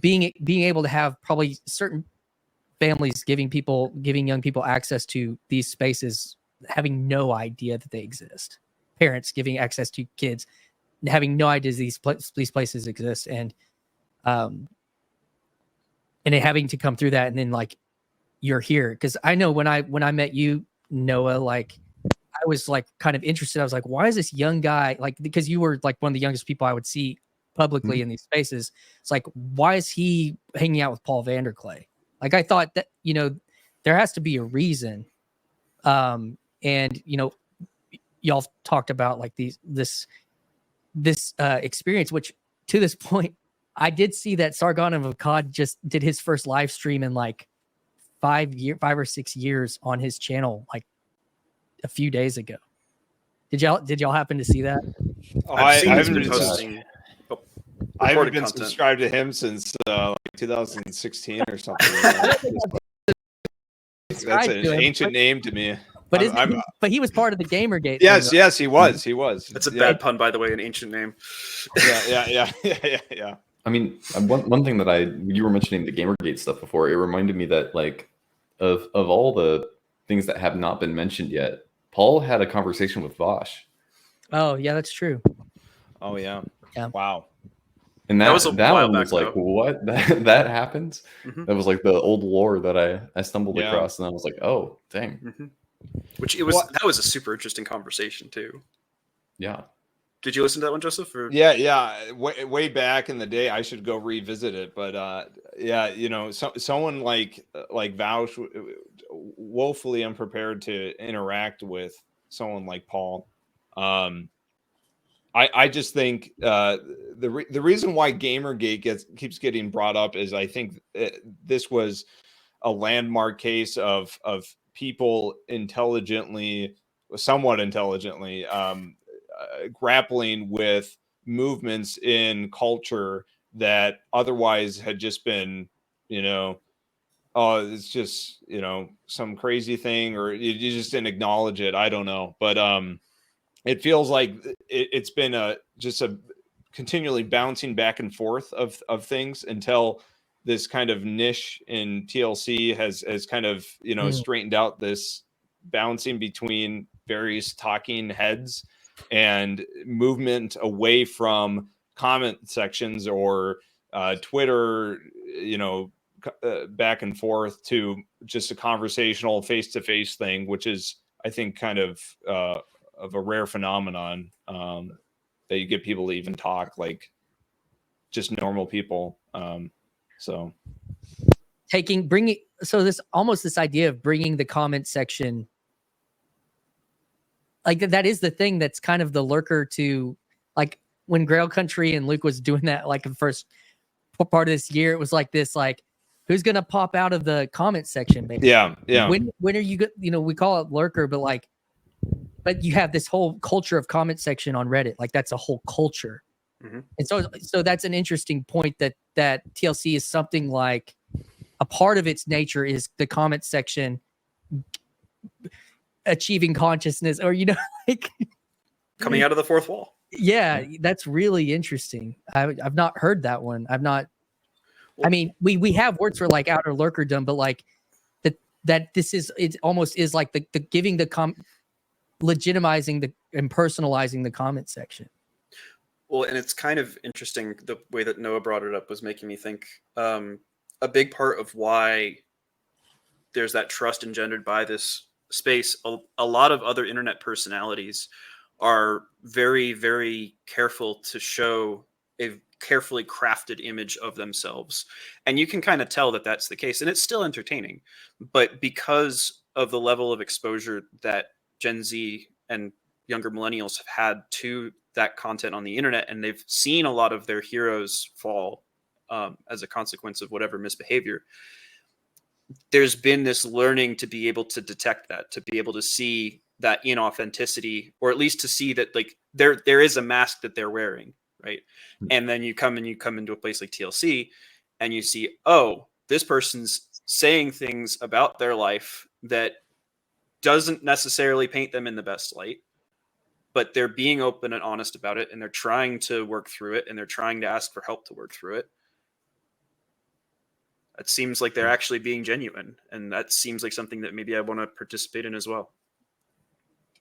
being able to have probably certain families giving young people access to these spaces, having no idea that they exist. Parents giving access to kids, having no idea these places exist, and it having to come through that, and then like you're here. Because I know when I met you, Noah, like I was like kind of interested. I was like, why is this young guy, like, because you were like one of the youngest people I would see publicly in these spaces. It's like, why is he hanging out with Paul Vanderklay? Like I thought that, there has to be a reason. And y'all talked about like this experience, which to this point, I did see that Sargon of Akkad just did his first live stream in like 5 or 6 years on his channel, like a few days ago. Did y'all happen to see that? I haven't been been posting. I haven't been content. subscribed to him since like 2016 or something. That's an ancient name to me. But but he was part of the Gamergate. Yes, he was. That's a bad pun, by the way, an ancient name. Yeah. I mean, one thing that you were mentioning the Gamergate stuff before, it reminded me that like of all the things that have not been mentioned yet, Paul had a conversation with Vosh. Oh yeah, that's true. Oh yeah. Yeah. Wow. And that was a that while one was back, like, though. what? That happened? Mhm. That was like the old lore that I stumbled Yeah. across, and I was like, oh, dang. That was a super interesting conversation too. Yeah. Did you listen to that one, Joseph? Or? Yeah. Way back in the day, I should go revisit it. But someone like Vaush, woefully unprepared to interact with someone like Paul. I just think the reason why Gamergate keeps getting brought up is I think this was a landmark case of people somewhat intelligently grappling with movements in culture that otherwise had just been, it's just, some crazy thing, or you just didn't acknowledge it. I don't know. But it feels like it's been just a continually bouncing back and forth of things until this kind of niche in TLC has kind of, straightened out this bouncing between various talking heads and movement away from comment sections or Twitter, back and forth to just a conversational face-to-face thing, which is, I think, kind of a rare phenomenon that you get people to even talk like just normal people. So this idea of bringing the comment section, like that is the thing that's kind of the lurker to, like when Grail Country and Luke was doing that, like the first part of this year, it was like this, like who's gonna pop out of the comment section, baby? Yeah. When are you we call it lurker, but you have this whole culture of comment section on Reddit. Like that's a whole culture. And so that's an interesting point, that TLC is something like a part of its nature is the comment section achieving consciousness, or like Coming out of the fourth wall. Yeah, that's really interesting. I've not heard that one. I've not. I mean, we have words for like outer lurkerdom, but like that this is, it almost is like the giving legitimizing and personalizing the comment section. Well, and it's kind of interesting, the way that Noah brought it up was making me think a big part of why there's that trust engendered by this space. A lot of other internet personalities are very, very careful to show a carefully crafted image of themselves. And you can kind of tell that that's the case. And it's still entertaining. But because of the level of exposure that Gen Z and younger millennials have had to that content on the internet, and they've seen a lot of their heroes fall as a consequence of whatever misbehavior, there's been this learning to be able to detect that, to be able to see that inauthenticity, or at least to see that like there is a mask that they're wearing, right? And then you come into a place like TLC and you see, oh, this person's saying things about their life that doesn't necessarily paint them in the best light, but they're being open and honest about it, and they're trying to work through it, and they're trying to ask for help to work through it. It seems like they're actually being genuine, and that seems like something that maybe I want to participate in as well.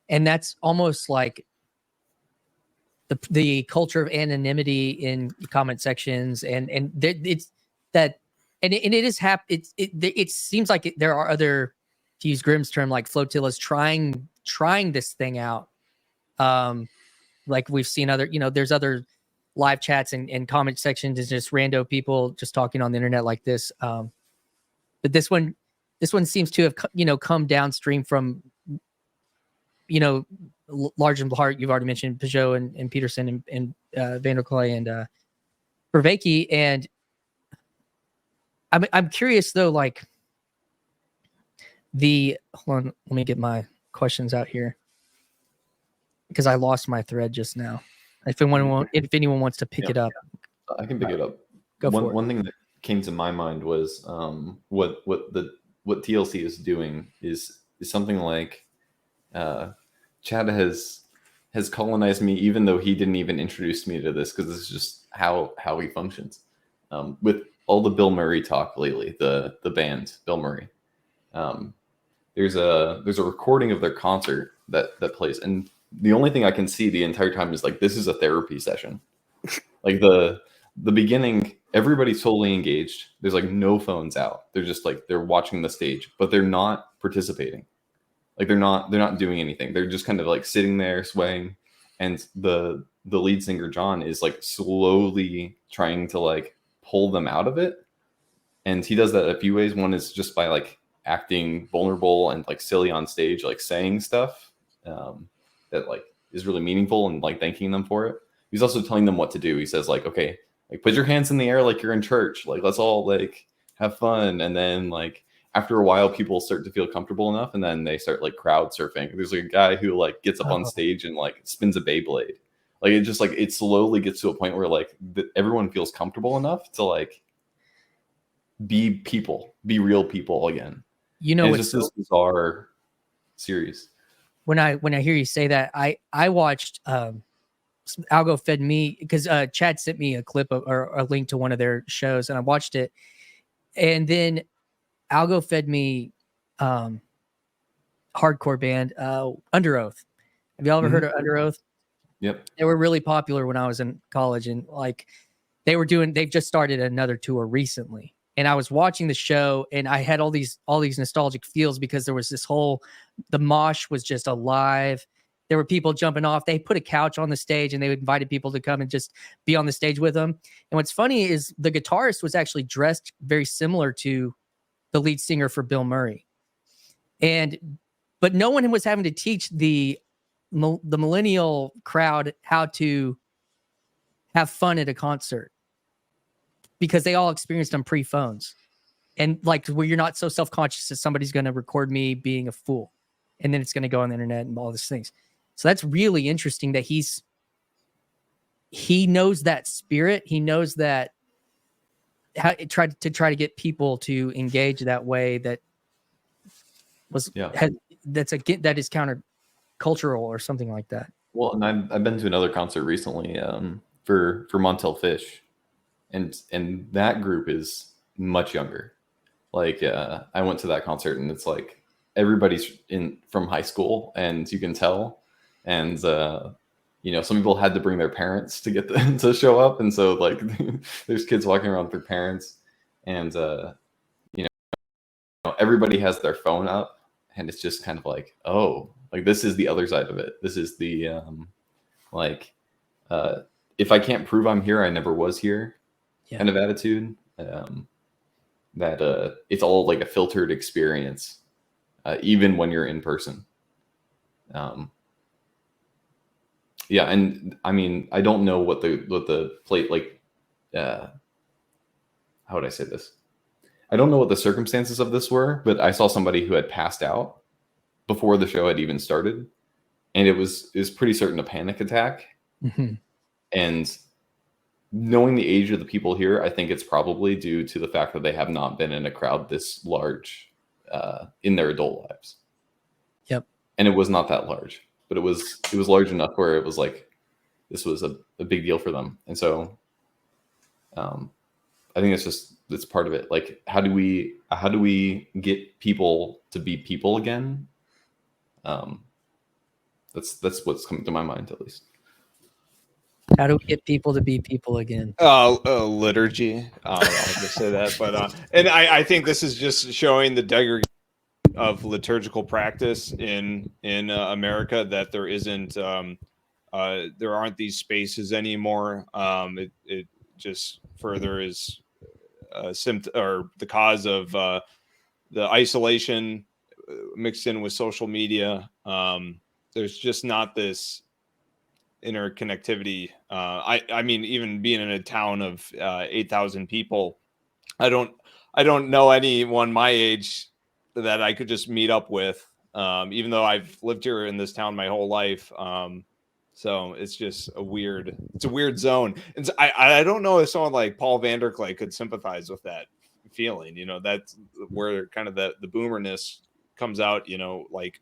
And that's almost like the culture of anonymity in comment sections, and it's that, and it is it seems like there are other, to use Grimm's term, like flotillas trying this thing out. Like we've seen other, there's other live chats and comment sections and just rando people just talking on the internet like this. But this one seems to have, come downstream from, large and part. You've already mentioned Peugeot and Peterson and Vanderklay and Vervaeke. And I'm curious though, like hold on, let me get my questions out here, because I lost my thread just now. If anyone wants to pick it up, I can pick it up. Go for it. One thing that came to my mind was what TLC is doing is something like Chad has colonized me, even though he didn't even introduce me to this, because this is just how he functions. With all the Bill Murray talk lately, the band Bill Murray, there's a recording of their concert that plays, and the only thing I can see the entire time is like, this is a therapy session. Like the beginning, everybody's totally engaged. There's like no phones out. They're just like, they're watching the stage, but they're not participating. Like they're not doing anything. They're just kind of like sitting there swaying. And the lead singer, John, is like slowly trying to like pull them out of it. And he does that a few ways. One is just by like acting vulnerable and like silly on stage, like saying stuff that like is really meaningful and like thanking them for it. He's also telling them what to do. He says like, okay, like put your hands in the air like you're in church. Like let's all like have fun. And then like after a while, people start to feel comfortable enough, and then they start like crowd surfing. There's like a guy who like gets up on stage and like spins a Beyblade. Like it just like it slowly gets to a point where like everyone feels comfortable enough to like be real people again. It's just this bizarre series. When I hear you say that, I watched Algo fed me, because Chad sent me a clip or a link to one of their shows, and I watched it, and then Algo fed me hardcore band Under Oath. Have y'all ever heard of Under Oath? Yep. They were really popular when I was in college, and like they've just started another tour recently. And I was watching the show, and I had all these nostalgic feels, because there was the mosh was just alive. There were people jumping off. They put a couch on the stage, and they invited people to come and just be on the stage with them. And what's funny is the guitarist was actually dressed very similar to the lead singer for Bill Murray. But no one was having to teach the millennial crowd how to have fun at a concert, because they all experienced on pre-phones, and like where you're not so self-conscious that somebody's going to record me being a fool, and then it's going to go on the internet and all these things. So that's really interesting that he's he knows that spirit. He knows that how it tried to get people to engage that way that was that is counter cultural or something like that. Well, and I've been to another concert recently for Montel Fish, and that group is much younger. Like I went to that concert and it's like everybody's from high school, and you can tell, and you know, some people had to bring their parents to get to show up, and so like there's kids walking around with their parents, and you know, everybody has their phone up, and it's just kind of like, oh, like this is the other side of it. This is the like if I can't prove I'm here, I never was here kind of attitude. That it's all like a filtered experience, even when you're in person. Yeah, and I mean, I don't know what the plate like. How would I say this? I don't know what the circumstances of this were, but I saw somebody who had passed out before the show had even started, and it was pretty certain a panic attack. Mm-hmm. And knowing the age of the people here, I think it's probably due to the fact that they have not been in a crowd this large in their adult lives. Yep. And it was not that large, but it was large enough where it was like this was a big deal for them. And so I think it's part of it. Like, how do we get people to be people again? That's what's coming to my mind, at least. How do we get people to be people again? Liturgy. I'll just say that. But and I think this is just showing the degradation of liturgical practice in America, that there isn't there aren't these spaces anymore. It just further is a symptom or the cause of the isolation mixed in with social media. There's just not this interconnectivity. I mean, even being in a town of 8,000 people, I don't know anyone my age that I could just meet up with, even though I've lived here in this town my whole life. So it's just a weird zone. And so I don't know if someone like Paul Vanderklay could sympathize with that feeling. You know, that's where kind of the boomerness comes out, you know, like,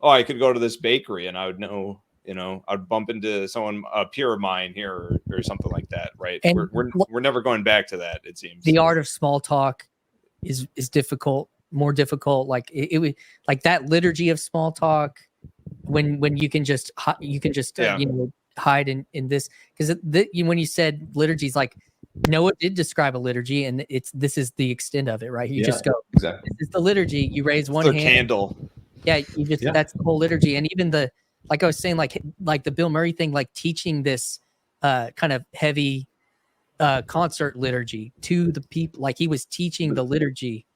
oh, I could go to this bakery and I would know, you know, I'd bump into someone, a peer of mine here or something like that, right? And we're never going back to that, it seems. The art of small talk is difficult, more difficult. Like it would, like that liturgy of small talk when you can just you know, hide in this, because when you said liturgies, like Noah did describe a liturgy, and this is the extent of it, right? You just go, exactly. This is the liturgy. You raise one hand, candle. Yeah, that's the whole liturgy. And even the, like I was saying, like the Bill Murray thing, like teaching this kind of heavy concert liturgy to the people, like he was teaching the liturgy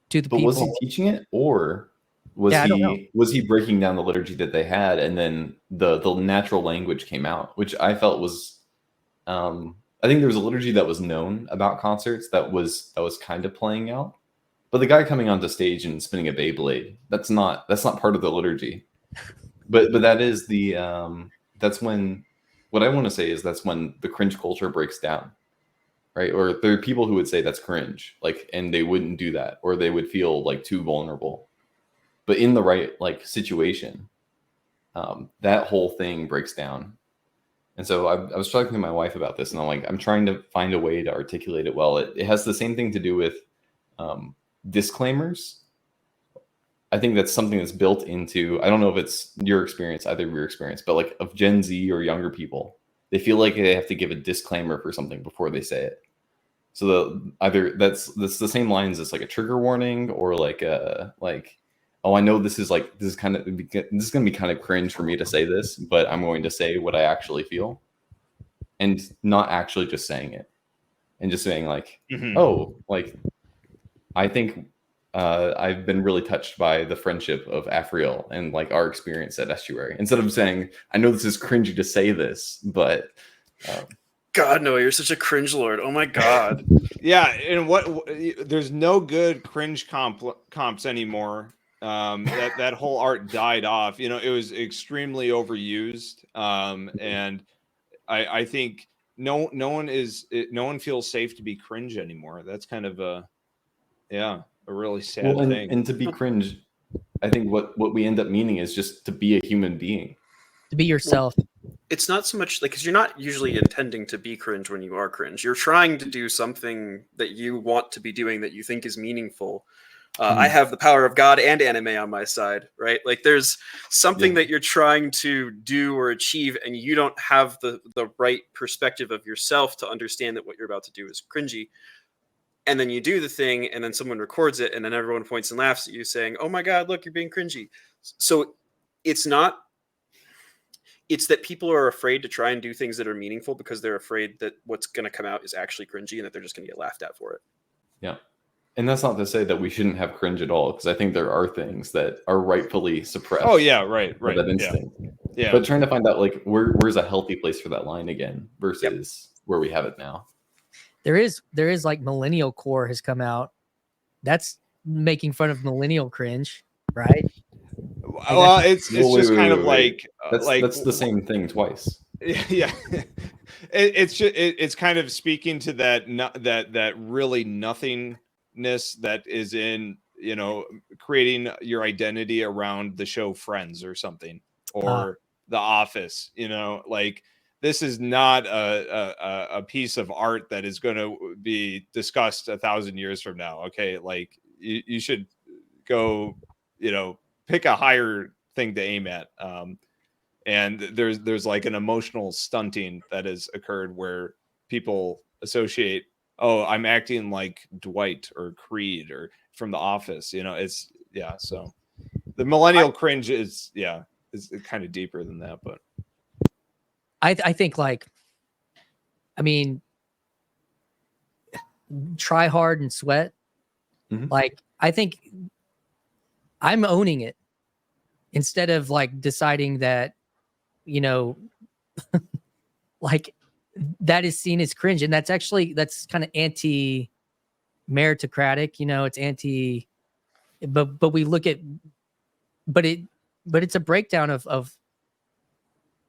to the people. But was he teaching it, or was he breaking down the liturgy that they had, and then the natural language came out, which I felt was I think there was a liturgy that was known about concerts that was kind of playing out. But the guy coming onto stage and spinning a Beyblade, that's not part of the liturgy. But that is the that's when, what I want to say is that's when the cringe culture breaks down, right? Or there are people who would say that's cringe, like, and they wouldn't do that, or they would feel like too vulnerable. But in the right like situation, that whole thing breaks down. And so I was talking to my wife about this, and I'm trying to find a way to articulate it well. It has the same thing to do with disclaimers. I think that's something that's built into, I don't know if it's your experience, either of your experience, but like of Gen Z or younger people, they feel like they have to give a disclaimer for something before they say it. So either that's the same lines as like a trigger warning, or like oh, I know this is going to be kind of cringe for me to say this, but I'm going to say what I actually feel, and not actually just saying it, and just saying like, oh, like, I think I've been really touched by the friendship of Aphrael and like our experience at Estuary, instead of saying, I know this is cringy to say this, but God, no, you're such a cringe lord. Oh my God. Yeah. And there's no good cringe comps anymore. That whole art died off. You know, it was extremely overused. And I think no one feels safe to be cringe anymore. That's kind of a really sad thing. And to be cringe, I think what we end up meaning is just to be a human being. To be yourself. It's not so much like, because you're not usually intending to be cringe when you are cringe. You're trying to do something that you want to be doing that you think is meaningful. I have the power of God and anime on my side, right? Like there's something that you're trying to do or achieve, and you don't have the right perspective of yourself to understand that what you're about to do is cringy. And then you do the thing, and then someone records it, and then everyone points and laughs at you saying, oh my God, look, you're being cringy. So it's that people are afraid to try and do things that are meaningful because they're afraid that what's going to come out is actually cringy and that they're just going to get laughed at for it. Yeah. And that's not to say that we shouldn't have cringe at all, because I think there are things that are rightfully suppressed. Oh yeah, right. That instinct. Yeah. But trying to find out like where's a healthy place for that line again versus where we have it now. There is like millennial core has come out. That's making fun of millennial cringe, right? Well, it's just kind of like that's the same thing twice. Yeah. It's kind of speaking to that really nothingness that is in, creating your identity around the show Friends or something, or The Office. Like this is not a piece of art that is going to be discussed 1,000 years from now. Okay, like you should go, pick a higher thing to aim at. And there's like an emotional stunting that has occurred where people associate, oh, I'm acting like Dwight or Creed or from The Office. So the millennial cringe is kind of deeper than that. But I think try hard and sweat. Mm-hmm. Like I think I'm owning it instead of like deciding that, like that is seen as cringe. And that's kind of anti-meritocratic, it's anti, but we look at, but it's a breakdown of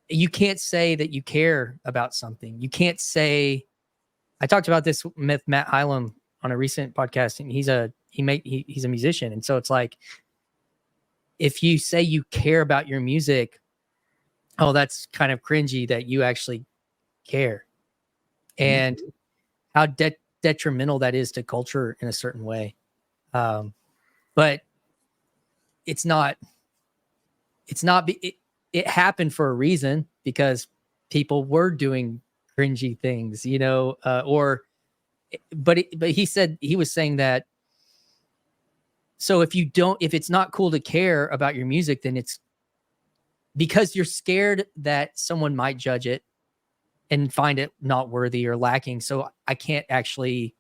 you can't say that you care about something. You can't say, I talked about this with Matt Hylam on a recent podcast, and he's a musician. And so it's like, if you say you care about your music, oh, that's kind of cringy that you actually care. And how detrimental that is to culture in a certain way. But it happened for a reason, because people were doing cringy things, but he was saying that, so if it's not cool to care about your music, then it's because you're scared that someone might judge it and find it not worthy or lacking. So I can't actually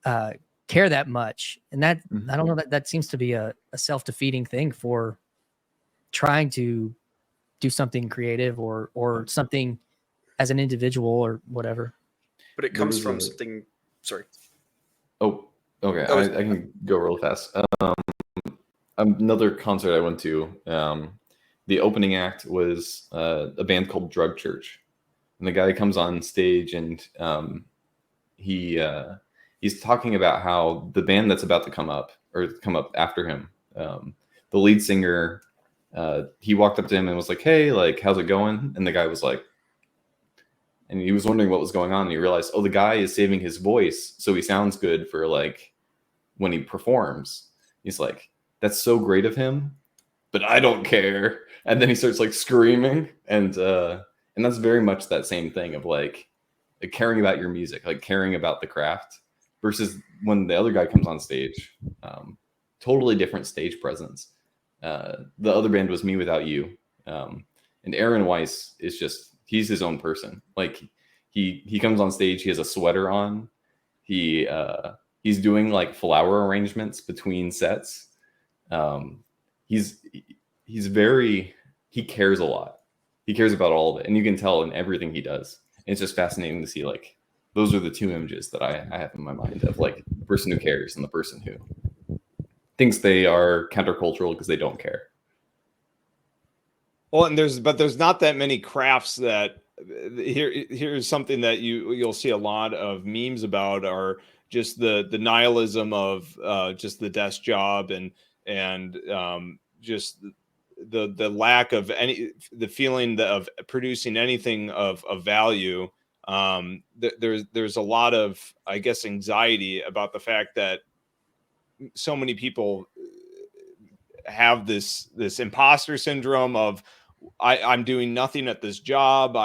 care that much. And that, I don't know, that seems to be a self-defeating thing for trying to do something creative or something as an individual or whatever. But it comes from something. Sorry. Oh, okay. I can go real fast. Another concert I went to, the opening act was a band called Drug Church, and the guy comes on stage and he's talking about how the band that's about to come up after him, the lead singer, he walked up to him and was like, "Hey, like, how's it going?" And the guy was like, and he was wondering what was going on. And he realized, oh, the guy is saving his voice so he sounds good for like when he performs. He's like, that's so great of him, but I don't care. And then he starts like screaming, and that's very much that same thing of like caring about your music, like caring about the craft, versus when the other guy comes on stage, totally different stage presence. The other band was Me Without You, and Aaron Weiss is just, he's his own person. Like he comes on stage, he has a sweater on, he's doing like flower arrangements between sets. He cares a lot. He cares about all of it, and you can tell in everything he does. And it's just fascinating to see, like, those are the two images that I have in my mind of like the person who cares and the person who thinks they are countercultural because they don't care. Well, and there's not that many crafts that here's something that you'll see a lot of memes about, are just the nihilism of just the desk job, and just the lack of the feeling of producing anything of value. There's a lot of, I guess, anxiety about the fact that so many people have this imposter syndrome of, I'm doing nothing at this job.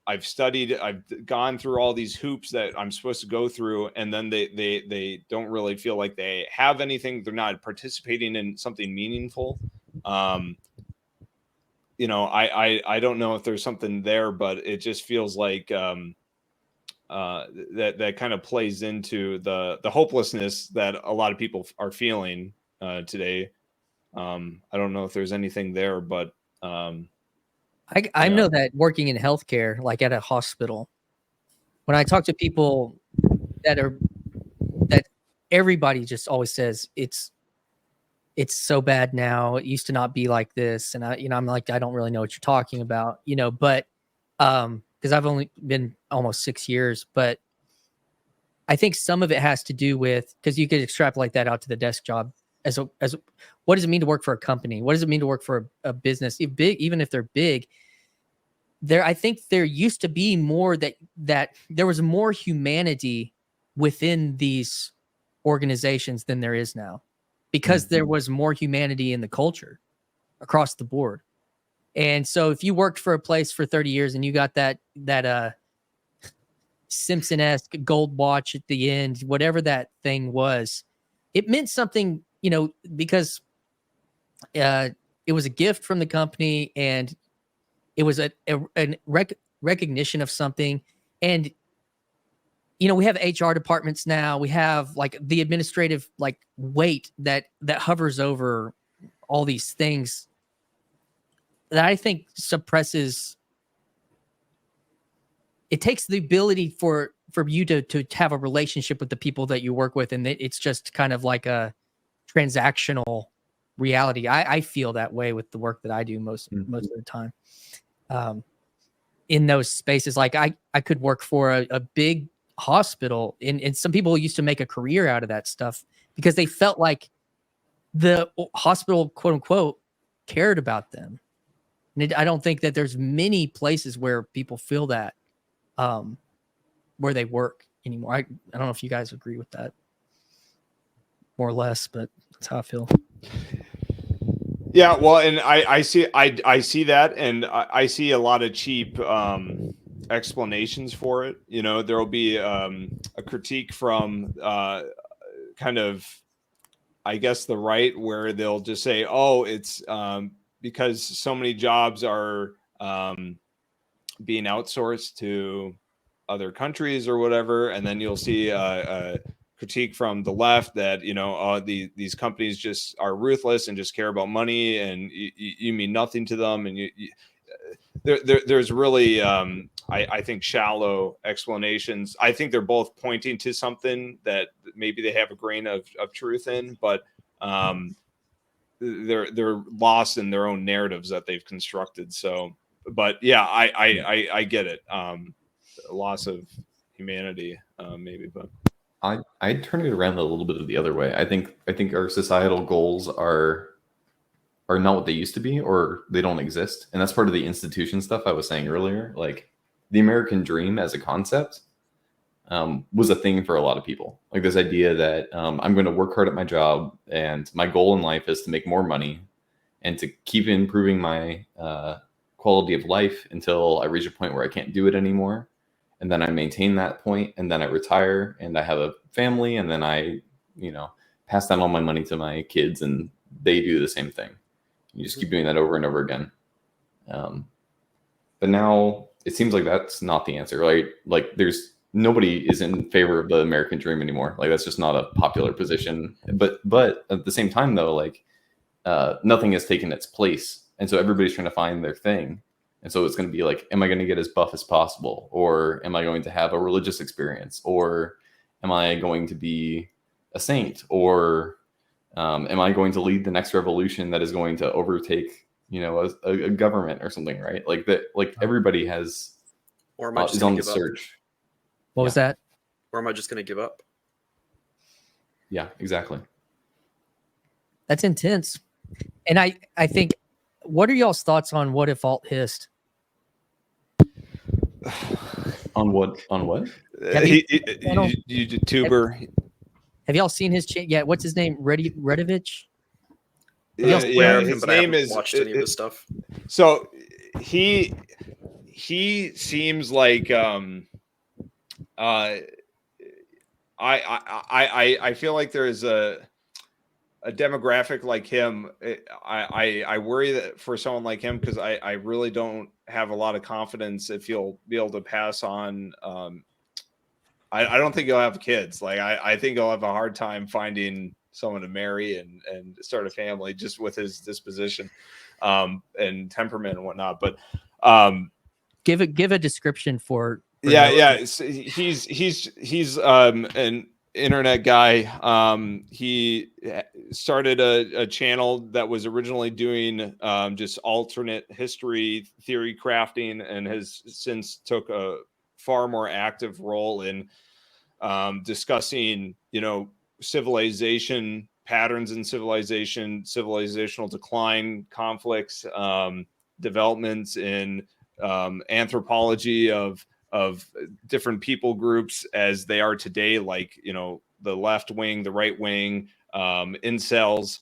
I've studied, I've gone through all these hoops that I'm supposed to go through, and then they don't really feel like they have anything. They're not participating in something meaningful. I don't know if there's something there, but it just feels like that kind of plays into the hopelessness that a lot of people are feeling today. I don't know if there's anything there, but I know that working in healthcare, like at a hospital, when I talk to people that everybody just always says it's so bad now. It used to not be like this. And I'm like, I don't really know what you're talking about, but because I've only been almost 6 years, but I think some of it has to do with, because you could extrapolate that out to the desk job as what does it mean to work for a company? What does it mean to work for a business? Even if they're big, I think there used to be more that there was more humanity within these organizations than there is now, because there was more humanity in the culture across the board. And so if you worked for a place for 30 years and you got that Simpson-esque gold watch at the end, whatever that thing was, it meant something, because it was a gift from the company, and it was a recognition of something. And we have HR departments now. We have like the administrative weight that hovers over all these things that I think suppresses. It takes the ability for you to have a relationship with the people that you work with, and it's just kind of like a transactional reality. I feel that way with the work that I do most of the time. In those spaces, like I could work for a big hospital, and some people used to make a career out of that stuff because they felt like the hospital, quote unquote, cared about them. And I don't think that there's many places where people feel that where they work anymore. I don't know if you guys agree with that more or less, but that's how I feel. Yeah, well, and I see that, and I see a lot of cheap explanations for it. There will be a critique from kind of, I guess, the right, where they'll just say, "Oh, it's because so many jobs are being outsourced to other countries or whatever," and then you'll see a critique from the left that these companies just are ruthless and just care about money, and you mean nothing to them, and there's really I think shallow explanations. I think they're both pointing to something that maybe they have a grain of truth in, but they're lost in their own narratives that they've constructed. So, but yeah, I get it. Loss of humanity, maybe, but I'd turn it around a little bit of the other way. I think our societal goals are not what they used to be, or they don't exist. And that's part of the institution stuff I was saying earlier. Like the American dream as a concept was a thing for a lot of people. Like this idea that I'm going to work hard at my job, and my goal in life is to make more money and to keep improving my quality of life until I reach a point where I can't do it anymore. And then I maintain that point, and then I retire, and I have a family, and then I, pass down all my money to my kids, and they do the same thing. You just keep doing that over and over again. But now it seems like that's not the answer, right? Like nobody is in favor of the American dream anymore. Like that's just not a popular position. But at the same time, though, like nothing has taken its place, and so everybody's trying to find their thing. And so it's going to be like, am I going to get as buff as possible? Or am I going to have a religious experience? Or am I going to be a saint? Or am I going to lead the next revolution that is going to overtake a government or something, right? Like that, like everybody has Or am I just is going on to the give up? search. What was that? Or am I just going to give up? Yeah, exactly. That's intense. And I think, what are y'all's thoughts on what if alt hissed? On what? Have you- YouTuber. Have y'all seen his yeah? What's his name? Redevich? Yeah, Aware of him, his but I name haven't is watched any of his stuff. So he seems like I feel like there's a demographic like him. I worry that for someone like him, because I really don't have a lot of confidence if he'll be able to pass on. I don't think he'll have kids. Like I think he'll have a hard time finding someone to marry and start a family just with his disposition and temperament and whatnot. But give a description for yeah. So he's an internet guy. He started a channel that was originally doing just alternate history theory crafting, and has since took a far more active role in discussing, civilization patterns in civilization, civilizational decline, conflicts, developments in anthropology of different people groups as they are today, like the left wing, the right wing, incels,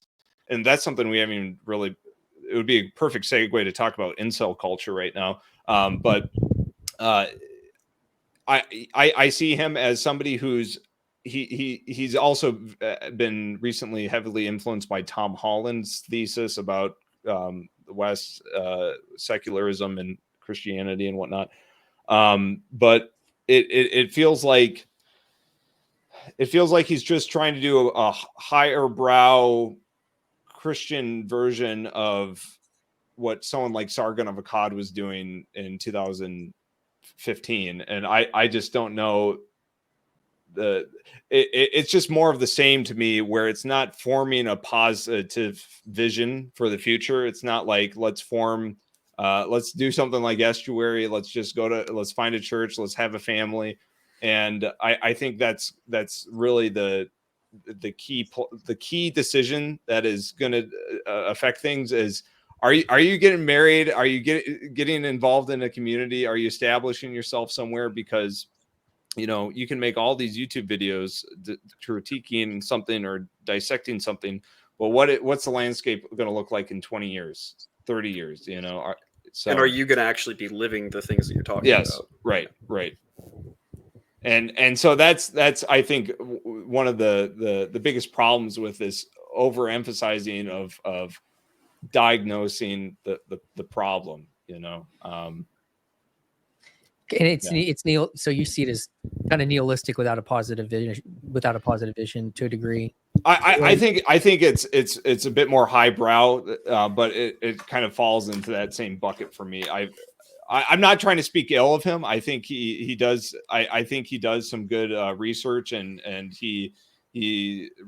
and that's something we haven't even really. It would be a perfect segue to talk about incel culture right now, but I see him as somebody who's he's also been recently heavily influenced by Tom Holland's thesis about the West, secularism and Christianity and whatnot. But it feels like he's just trying to do a higher brow Christian version of what someone like Sargon of Akkad was doing in 2015, and I just don't know. It's just more of the same to me, where it's not forming a positive vision for the future. It's not like let's do something like Estuary. Let's find a church. Let's have a family. And I think that's really the key decision that is going to affect things is, are you getting married? Are you getting involved in a community? Are you establishing yourself somewhere? Because you can make all these YouTube videos critiquing something or dissecting something. Well, what's the landscape going to look like in 20 years, 30 years? So, and are you going to actually be living the things that you're talking about? Yes, right. And so that's I think one of the biggest problems with this overemphasizing of diagnosing the problem. And it's Neil. So you see it as kind of nihilistic without a positive vision to a degree. I think it's a bit more highbrow, but it kind of falls into that same bucket for me. I'm not trying to speak ill of him. I think he does. I think he does some good research, and he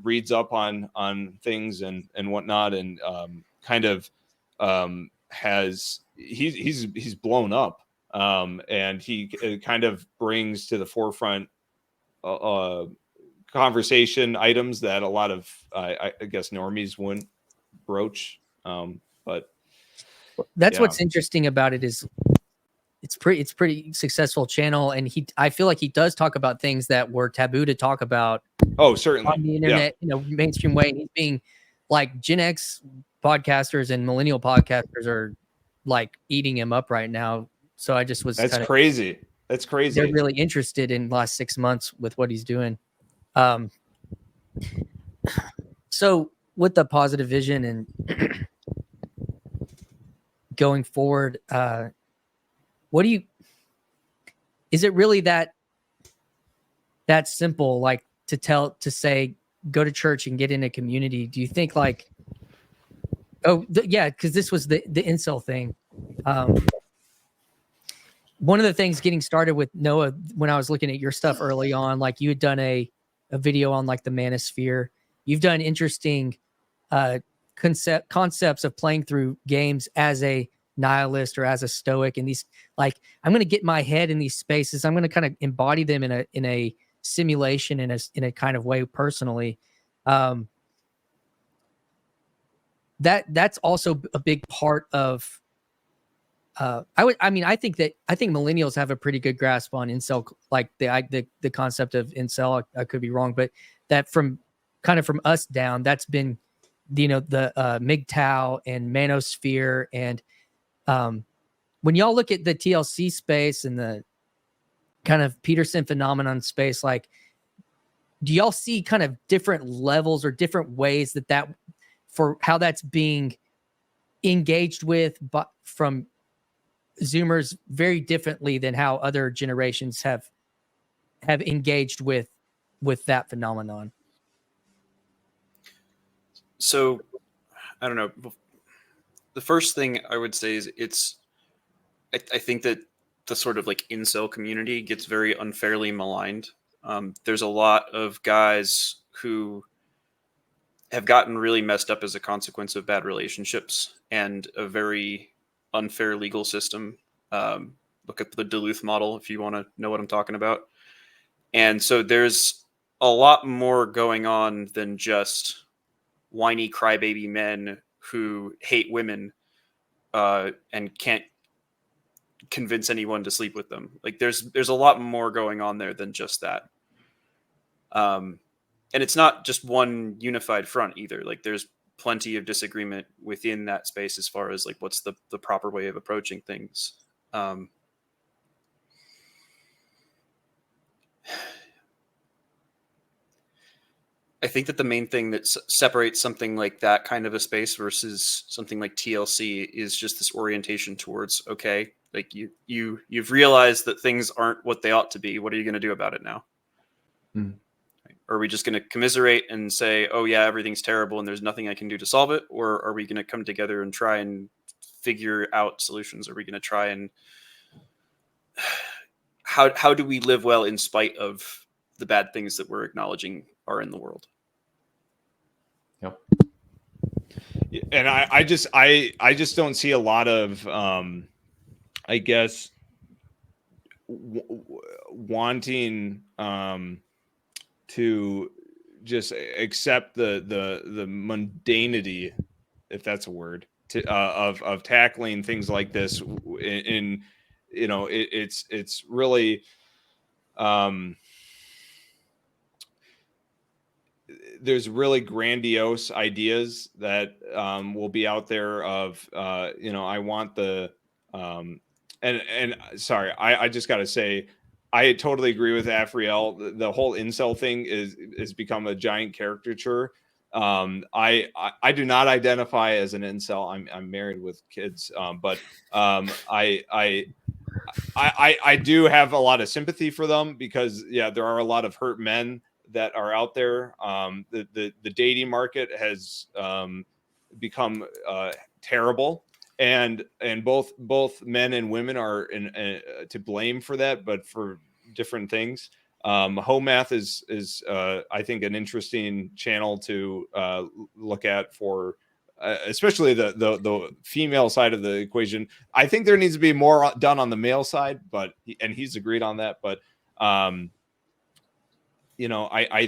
reads up on things and whatnot, and kind of he's blown up. And he kind of brings to the forefront conversation items that a lot of I guess normies wouldn't broach. But that's what's interesting about it is it's pretty successful channel, and I feel like he does talk about things that were taboo to talk about. Oh, certainly on the internet, mainstream way. He's being like Gen X podcasters and millennial podcasters are like eating him up right now. So I just was crazy. That's crazy. They're really interested in the last 6 months with what he's doing. So with the positive vision and going forward, is it really that simple? Like to say, go to church and get in a community. Do you think like, because this was the incel thing. One of the things getting started with Noah, when I was looking at your stuff early on, like you had done a video on like the manosphere. You've done interesting concepts of playing through games as a nihilist or as a stoic, and these, like, I'm going to get my head in these spaces. I'm going to kind of embody them in a simulation in a kind of way personally. That's also a big part of. I think millennials have a pretty good grasp on incel, like the concept of incel. I could be wrong, but that from us down, that's been, the MGTOW and Manosphere, and when y'all look at the TLC space and the kind of Peterson phenomenon space, like, do y'all see kind of different levels or different ways that for how that's being engaged with, but from Zoomers very differently than how other generations have engaged with that phenomenon? So, I don't know. The first thing I would say is I think that the sort of like incel community gets very unfairly maligned. There's a lot of guys who have gotten really messed up as a consequence of bad relationships and a very unfair legal system. Look at the Duluth model if you want to know what I'm talking about. And so there's a lot more going on than just whiny crybaby men who hate women and can't convince anyone to sleep with them. Like there's a lot more going on there than just that. And it's not just one unified front either. Like there's plenty of disagreement within that space as far as like what's the proper way of approaching things. I think that the main thing that separates something like that kind of a space versus something like TLC is just this orientation towards, okay, like you've realized that things aren't what they ought to be. What are you going to do about it now? Mm. Are we just going to commiserate and say, oh yeah, everything's terrible and there's nothing I can do to solve it? Or are we going to come together and try and figure out solutions? Are we going to try and how do we live well in spite of the bad things that we're acknowledging are in the world? Yep. And I just don't see a lot of I guess wanting to just accept the mundanity, if that's a word, of tackling things like this in it's really there's really grandiose ideas that will be out there of I want the and sorry, I just got to say, I totally agree with Aphrael. The whole incel thing is become a giant caricature. I do not identify as an incel. I'm married with kids, but I do have a lot of sympathy for them because there are a lot of hurt men that are out there. The dating market has become terrible. And both men and women are to blame for that, but for different things. Home math is I think an interesting channel to look at for especially the female side of the equation. I think there needs to be more done on the male side, but he's agreed on that. But I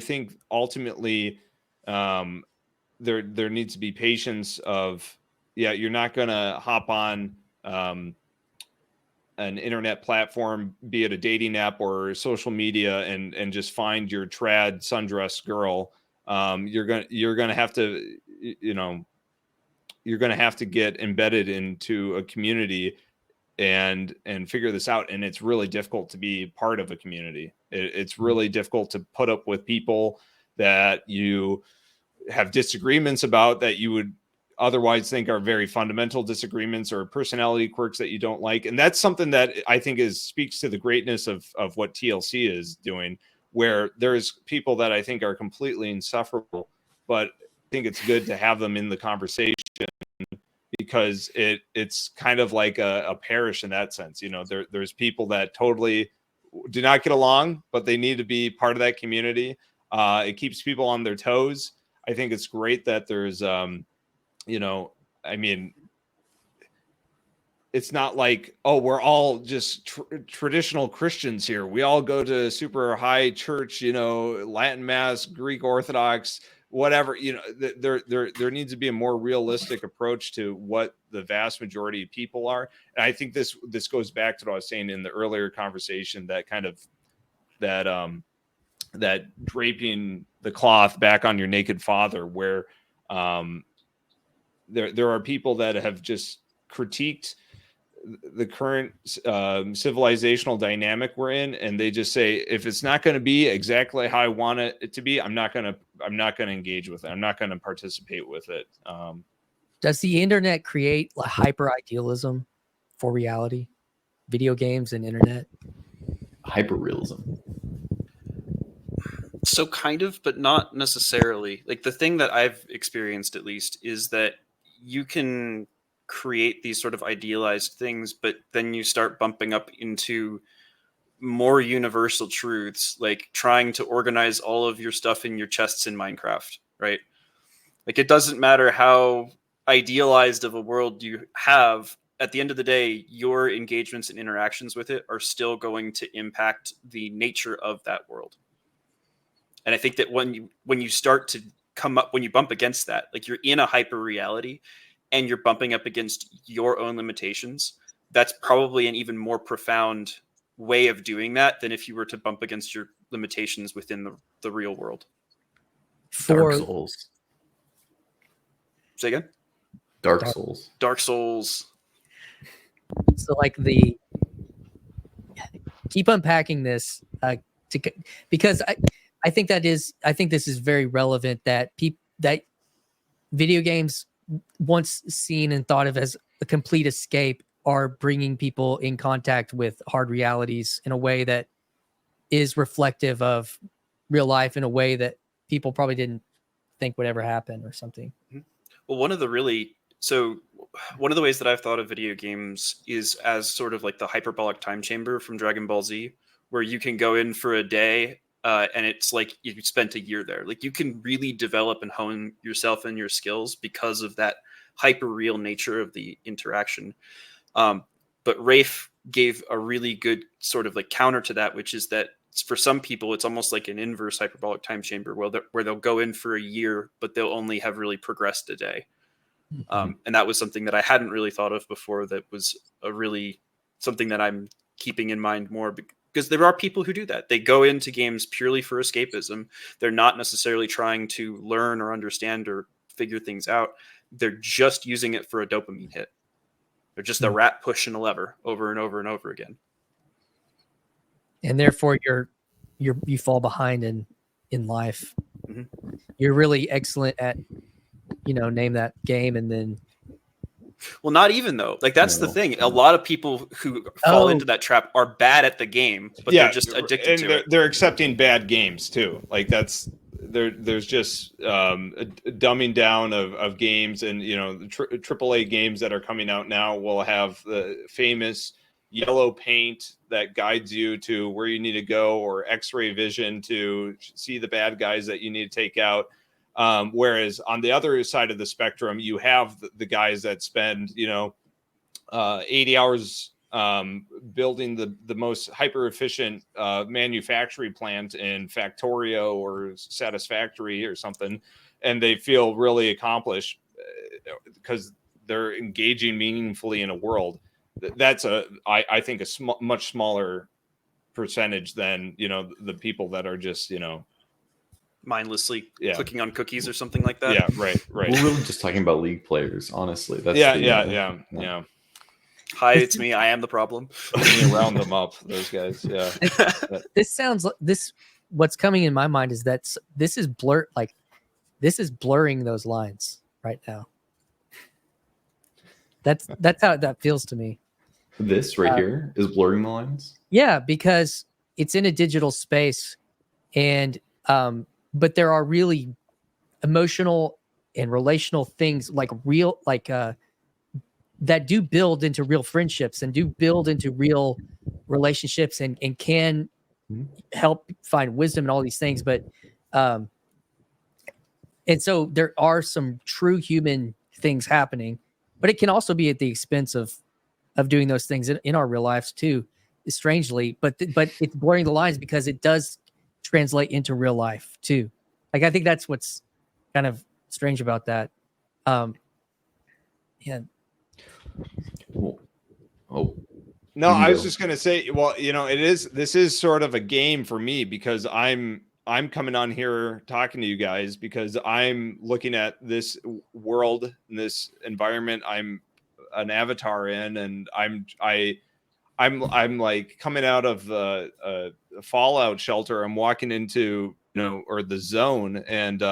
think ultimately there needs to be patience of. Yeah, you're not going to hop on an internet platform, be it a dating app or social media, and just find your trad sundress girl. You're gonna have to, you're gonna have to get embedded into a community and figure this out. And it's really difficult to be part of a community. It's really difficult to put up with people that you have disagreements about, that you would otherwise think are very fundamental disagreements or personality quirks that you don't like. And that's something that I think speaks to the greatness of what TLC is doing, where there's people that I think are completely insufferable, but I think it's good to have them in the conversation because it's kind of like a parish in that sense. There's people that totally do not get along, but they need to be part of that community. It keeps people on their toes. I think it's great that there's you know, I mean, it's not like, oh, we're all just traditional Christians here. We all go to super high church, you know, Latin Mass, Greek Orthodox, whatever. You know, there needs to be a more realistic approach to what the vast majority of people are. And I think this goes back to what I was saying in the earlier conversation, that kind of that draping the cloth back on your naked father, where there are people that have just critiqued the current civilizational dynamic we're in, and they just say, if it's not going to be exactly how I want it to be, I'm not going to engage with it. I'm not going to participate with it. Does the internet create like hyper idealism for reality? Video games and internet? Hyperrealism. So kind of, but not necessarily. Like the thing that I've experienced, at least, is that you can create these sort of idealized things, but then you start bumping up into more universal truths, like trying to organize all of your stuff in your chests in Minecraft, right? Like it doesn't matter how idealized of a world you have, at the end of the day, your engagements and interactions with it are still going to impact the nature of that world. And I think that when you start to when you bump against that, like you're in a hyper reality and you're bumping up against your own limitations, that's probably an even more profound way of doing that than if you were to bump against your limitations within the real world. Dark Souls. Say again? Dark Souls. Dark Souls. So like keep unpacking this because I think this is very relevant, that that video games, once seen and thought of as a complete escape, are bringing people in contact with hard realities in a way that is reflective of real life in a way that people probably didn't think would ever happen or something. Well, one of the ways that I've thought of video games is as sort of like the hyperbolic time chamber from Dragon Ball Z, where you can go in for a day and it's like you spent a year there. Like you can really develop and hone yourself and your skills because of that hyper real nature of the interaction. But Rafe gave a really good sort of like counter to that, which is that for some people, it's almost like an inverse hyperbolic time chamber where they'll go in for a year, but they'll only have really progressed a day. And that was something that I hadn't really thought of before. That was something that I'm keeping in mind more, because there are people who do that. They go into games purely for escapism. They're not necessarily trying to learn or understand or figure things out. They're just using it for a dopamine hit. They're just a rat pushing a lever over and over and over again. And therefore you fall behind in life. Mm-hmm. You're really excellent at, name that game, and then. Well, not even though. Like that's the thing. A lot of people who fall into that trap are bad at the game, but they're just addicted to it. They're accepting bad games too. Like there's just a dumbing down of games, and the AAA games that are coming out now will have the famous yellow paint that guides you to where you need to go, or X-ray vision to see the bad guys that you need to take out. Whereas on the other side of the spectrum, you have the guys that spend 80 hours building the most hyper efficient manufacturing plant in Factorio or Satisfactory or something, and they feel really accomplished because they're engaging meaningfully in a world. That's I think a much smaller percentage than the people that are just mindlessly clicking on cookies or something like that. Yeah, right. We're really just talking about League players, honestly. That's yeah. Hi, it's me. I am the problem. Round them up, those guys. Yeah. This sounds like this. What's coming in my mind is that this is blurring those lines right now. That's how that feels to me. This right here is blurring the lines. Yeah, because it's in a digital space, and but there are really emotional and relational things that do build into real friendships and do build into real relationships and can help find wisdom and all these things. But and so there are some true human things happening, but it can also be at the expense of doing those things in our real lives too, strangely. But it's blurring the lines because it does translate into real life too. Like, I think that's what's kind of strange about that. Yeah. Oh. No, You can I was go. just gonna say, well, this is sort of a game for me because I'm coming on here talking to you guys because I'm looking at this world, this environment I'm an avatar in, and I'm like coming out of a fallout shelter. I'm walking into, or the zone, and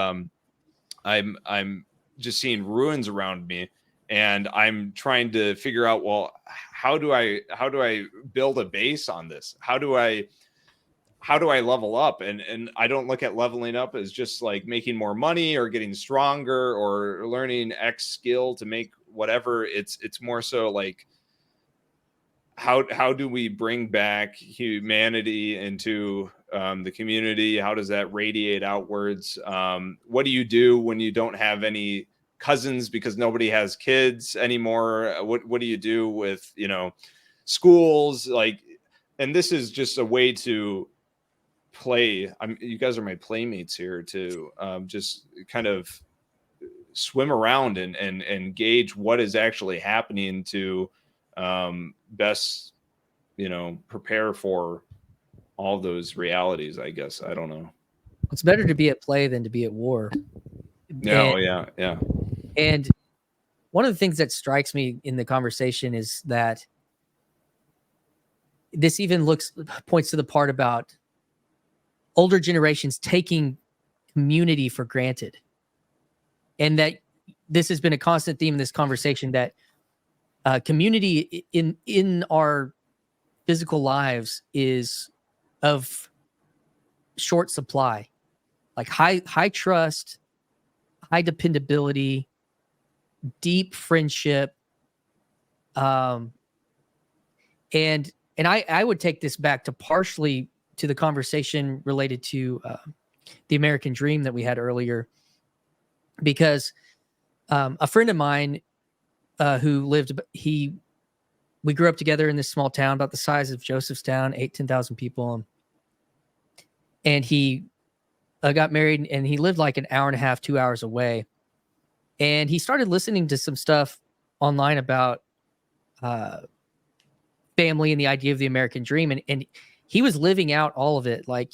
I'm just seeing ruins around me, and I'm trying to figure out, well, how do I build a base on this? How do I level up? And I don't look at leveling up as just like making more money or getting stronger or learning X skill to make whatever. It's more so like, how do we bring back humanity into the community? How does that radiate outwards? What do you do when you don't have any cousins because nobody has kids anymore? What do you do with, schools? Like, and this is just a way to play. You guys are my playmates here to just kind of swim around and gauge what is actually happening to best, prepare for all those realities, I guess. I don't know. It's better to be at play than to be at war. No, And- yeah. And one of the things that strikes me in the conversation is that this even points to the part about older generations taking community for granted. And that this has been a constant theme in this conversation, that community in our physical lives is of short supply, like high trust, high dependability, deep friendship. And I would take this back to partially to the conversation related to the American dream that we had earlier, because a friend of mine who we grew up together in this small town about the size of Josephstown, 10,000 people. And he got married, and he lived like an hour and a half, 2 hours away. And he started listening to some stuff online about family and the idea of the American dream. And he was living out all of it. Like,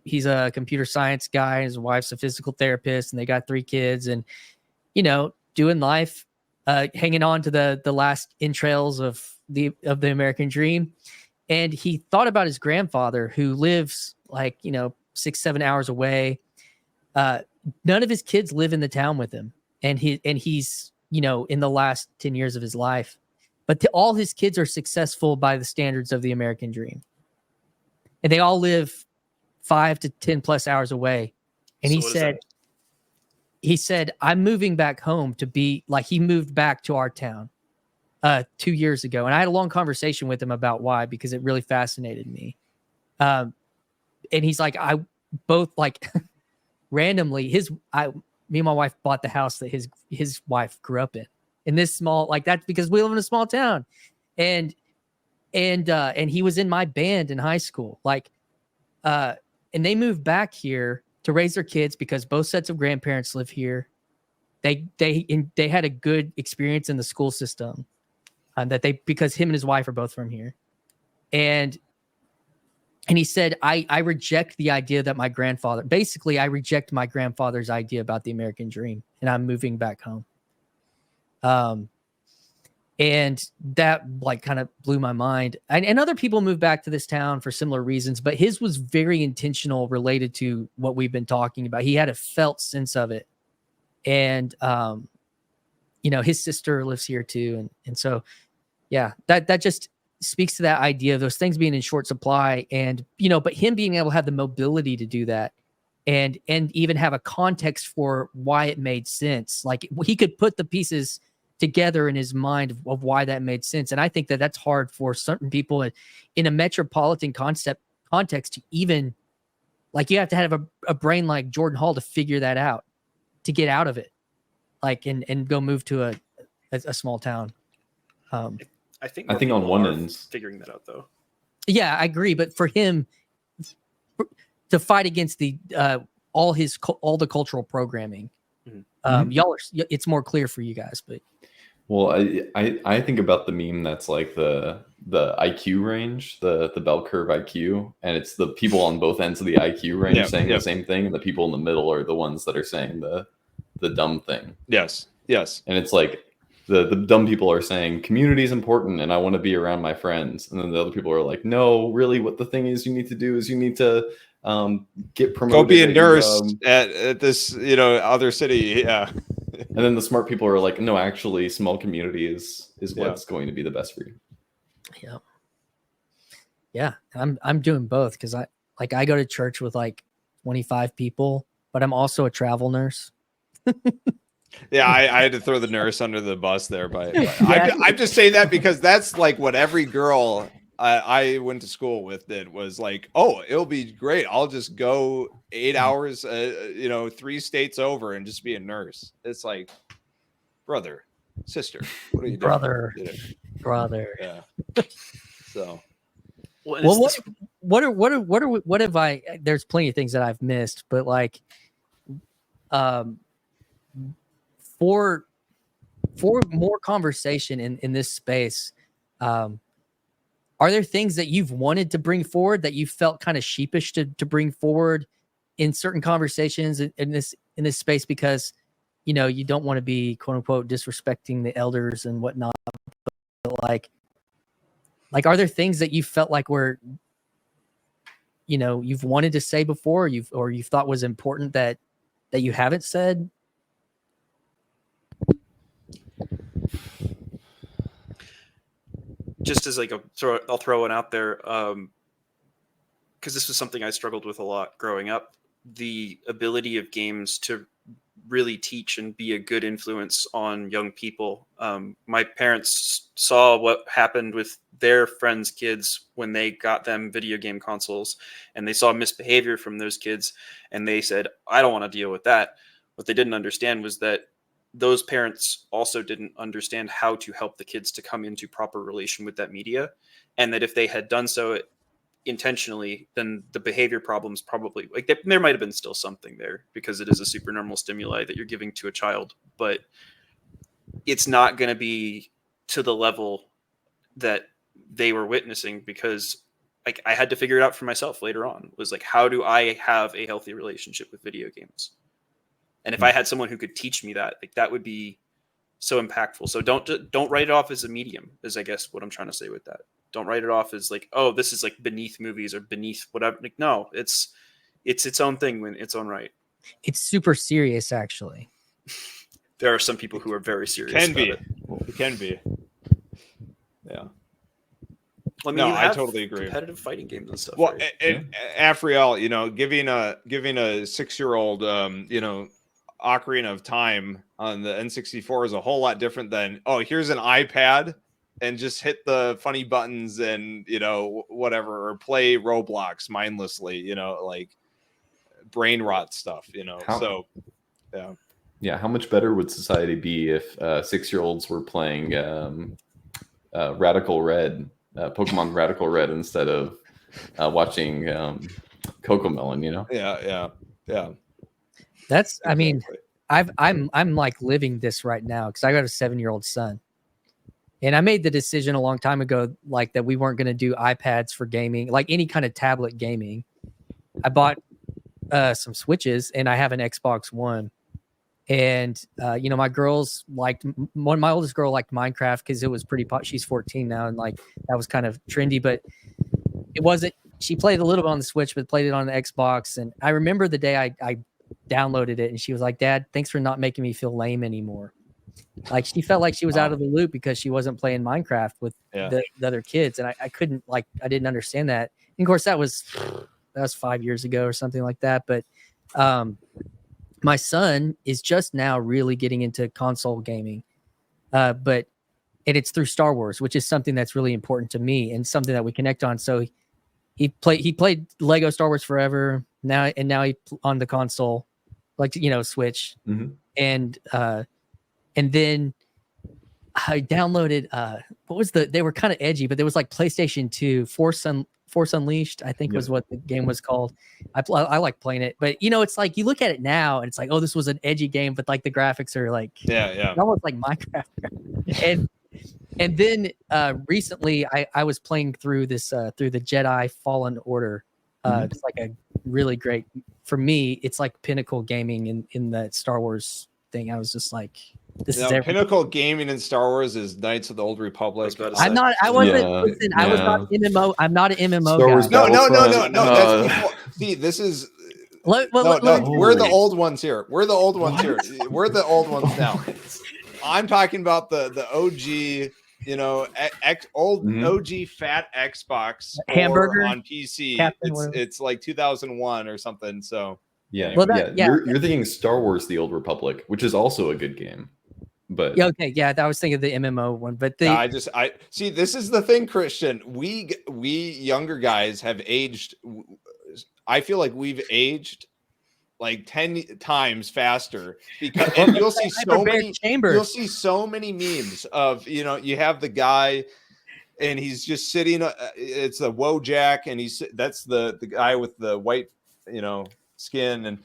he's a computer science guy, his wife's a physical therapist, and they got 3 kids, and, doing life, hanging on to the last entrails of the American dream. And he thought about his grandfather, who lives like, 6-7 hours away. None of his kids live in the town with him. And he's, in the last 10 years of his life, but all his kids are successful by the standards of the American dream. And they all live 5 to 10 plus hours away. And So he said, I'm moving back home to be like, he moved back to our town 2 years ago. And I had a long conversation with him about why, because it really fascinated me. And he's like, randomly, me and my wife bought the house that his wife grew up in this small, like, that's because we live in a small town. And he was in my band in high school. Like, and they moved back here to raise their kids because both sets of grandparents live here. They had a good experience in the school system, because him and his wife are both from here. And he said, I reject the idea that I reject my grandfather's idea about the American dream, and I'm moving back home. And that like kind of blew my mind. And other people moved back to this town for similar reasons, but his was very intentional, related to what we've been talking about. He had a felt sense of it. And, his sister lives here too. And so, yeah, that just speaks to that idea of those things being in short supply, and, but him being able to have the mobility to do that, and even have a context for why it made sense. Like, he could put the pieces together in his mind of why that made sense. And I think that that's hard for certain people in a metropolitan context to even, like, you have to have a brain like Jordan Hall to figure that out, to get out of it. like and go move to a small town. I think I think on one end, figuring that out though. Yeah, I agree. But for him to fight against the all the cultural programming, y'all it's more clear for you guys. But well, I think about the meme that's like the IQ range, the bell curve IQ, and it's the people on both ends of the IQ range saying the same thing, and the people in the middle are the ones that are saying the dumb thing. Yes. And it's like the dumb people are saying community is important and I want to be around my friends, and then the other people are like, no, really, what the thing is you need to do is you need to get promoted. Go be a nurse at this other city. Yeah. And then the smart people are like, no, actually, small community is what's going to be the best for you. Yeah, I'm doing both because I go to church with like 25 people, but I'm also a travel nurse. Yeah, I had to throw the nurse under the bus there, but I'm just saying that because that's like what every girl I went to school with did, was like, oh, it'll be great. I'll just go 8 hours, 3 states over and just be a nurse. It's like, brother, sister, what are you doing? Brother. Yeah. So, what have I? There's plenty of things that I've missed, but like, for more conversation in this space, are there things that you've wanted to bring forward that you felt kind of sheepish to bring forward in certain conversations in this space because you don't want to be quote unquote disrespecting the elders and whatnot, but like are there things that you felt like were you've wanted to say before, you thought was important that you haven't said? Just as like I'll throw one out there, because this was something I struggled with a lot growing up. The ability of games to really teach and be a good influence on young people. My parents saw what happened with their friends' kids when they got them video game consoles, and they saw misbehavior from those kids, and they said, I don't want to deal with that. What they didn't understand was that those parents also didn't understand how to help the kids to come into proper relation with that media. And that if they had done so intentionally, then the behavior problems probably, like there might've been still something there because it is a supernormal stimuli that you're giving to a child, but it's not going to be to the level that they were witnessing, because like I had to figure it out for myself later on. It was like, how do I have a healthy relationship with video games? And if I had someone who could teach me that, like that would be so impactful. So don't write it off as a medium, is I guess what I'm trying to say with that. Don't write it off as like, oh, this is like beneath movies or beneath whatever. Like, no, it's its own thing in its own right. It's super serious, actually. There are some people who are very serious. It can be. Yeah. I mean, I totally agree. Competitive fighting games and stuff. Well, right? and Aphrael, giving a 6-year-old, Ocarina of Time on the N64 is a whole lot different than, oh, here's an iPad and just hit the funny buttons and whatever, or play Roblox mindlessly, like brain rot stuff, so yeah. How much better would society be if 6-year-olds were playing Radical Red, Pokemon Radical Red, instead of watching Cocomelon? Yeah. That's, Exactly. I mean, I'm like living this right now because I got a 7-year-old son, and I made the decision a long time ago, like that we weren't going to do iPads for gaming, like any kind of tablet gaming. I bought some Switches, and I have an Xbox One, and my girls liked my oldest girl liked Minecraft because it was pretty she's 14 now, and like that was kind of trendy, but it wasn't. She played a little bit on the Switch, but played it on the Xbox. And I remember the day I downloaded it, and she was like, Dad, thanks for not making me feel lame anymore. Like she felt like she was out of the loop because she wasn't playing Minecraft with the other kids. And I couldn't, like, I didn't understand that. And of course that was 5 years ago or something like that. But my son is just now really getting into console gaming. And it's through Star Wars, which is something that's really important to me and something that we connect on. So he played Lego Star Wars forever now he on the console, like Switch. Mm-hmm. And And then I downloaded they were kind of edgy, but there was like PlayStation 2 Force Unleashed, I think was what the game was called. I like playing it, but it's like you look at it now and it's like, oh, this was an edgy game, but like the graphics are like almost like Minecraft. and then recently I was playing through this through the Jedi Fallen Order. It's like a really great, for me, it's like pinnacle gaming in that Star Wars thing. I was just like, this is everything. Pinnacle gaming in Star Wars is Knights of the Old Republic. I'm not an MMO. I'm not an MMO Star Wars guy. No. That's before. See, this is we're the old ones here. We're the old ones here. We're the old ones now. I'm talking about the OG, OG fat Xbox hamburger on PC. It's like 2001 or something. So yeah, well, You're thinking Star Wars: The Old Republic, which is also a good game. But I was thinking of the MMO one, but I see. This is the thing, Christian. We younger guys have aged. I feel like we've aged like 10 times faster because and you'll see so many memes of you have the guy and he's just sitting. It's a Wojak, and that's the guy with the white skin, and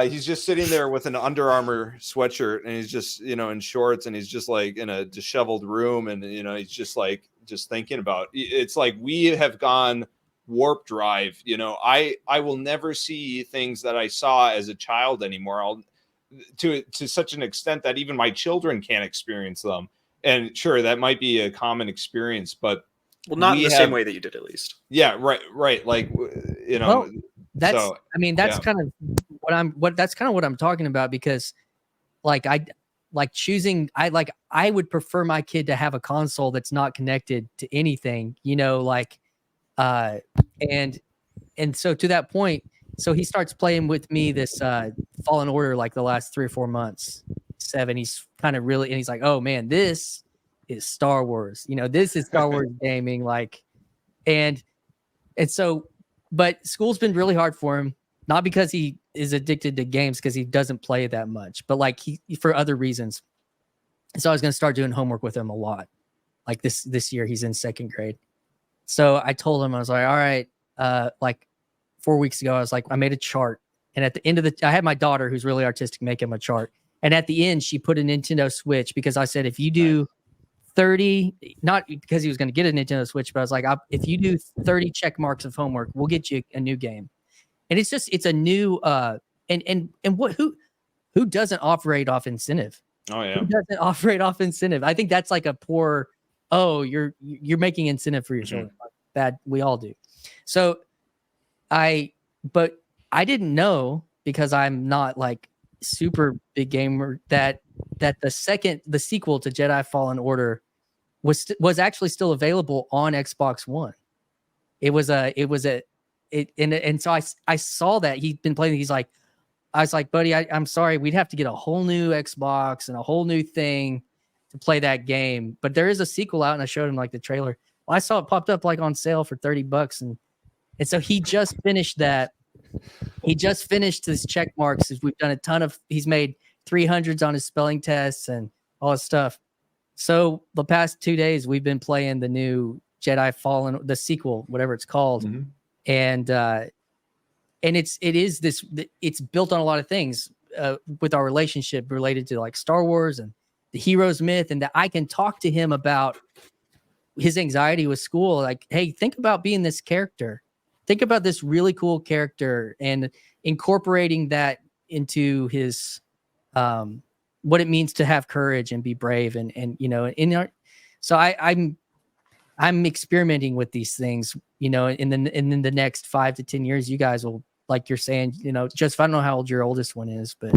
he's just sitting there with an Under Armour sweatshirt, and he's just in shorts, and he's just like in a disheveled room, and he's just like thinking about it's like we have gone warp drive. I will never see things that I saw as a child anymore. To such an extent that even my children can't experience them. And sure, that might be a common experience, but not in the same way that you did, at least. Yeah, right. Like Well, that's kind of what I'm talking about, because like I would prefer my kid to have a console that's not connected to anything, and so to that point, so he starts playing with me this Fallen Order like the last 3 or 4 months. 7, he's kind of really, and he's like, oh man, this is Star Wars. This is Star Wars gaming, like, and so, but school's been really hard for him, not because he is addicted to games, because he doesn't play that much, but like he for other reasons. So I was going to start doing homework with him a lot. Like this year, he's in 2nd grade. So I told him, I was like, all right, like 4 weeks ago, I was like, I made a chart. And at the end of I had my daughter who's really artistic make him a chart. And at the end, she put a Nintendo Switch, because I said, if you do 30, not because he was going to get a Nintendo Switch, but I was like, if you do 30 check marks of homework, we'll get you a new game. And it's a new, and who doesn't operate off incentive? Oh yeah. Who doesn't operate off incentive? I think that's like a poor, you're making incentive for your children. Bad. We all do. So but I didn't know, because I'm not like super big gamer, that the sequel to Jedi Fallen Order was actually still available on Xbox One. And so I saw that he'd been playing. I was like, buddy, I'm sorry, we'd have to get a whole new Xbox and a whole new thing to play that game. But there is a sequel out, and I showed him like the trailer. Well, I saw it popped up like on sale for $30, and so he just finished that. He just finished his check marks. We've done he's made 300s on his spelling tests and all this stuff. So the past 2 days, we've been playing the new Jedi Fallen, the sequel, whatever it's called. Mm-hmm. And it's built on a lot of things with our relationship related to like Star Wars and the hero's myth, and that I can talk to him about his anxiety with school. Like, hey, think about being this character. Think about this really cool character and incorporating that into his what it means to have courage and be brave, so I'm experimenting with these things, in the next 5 to 10 years. You guys will, like you're saying, just, I don't know how old your oldest one is, but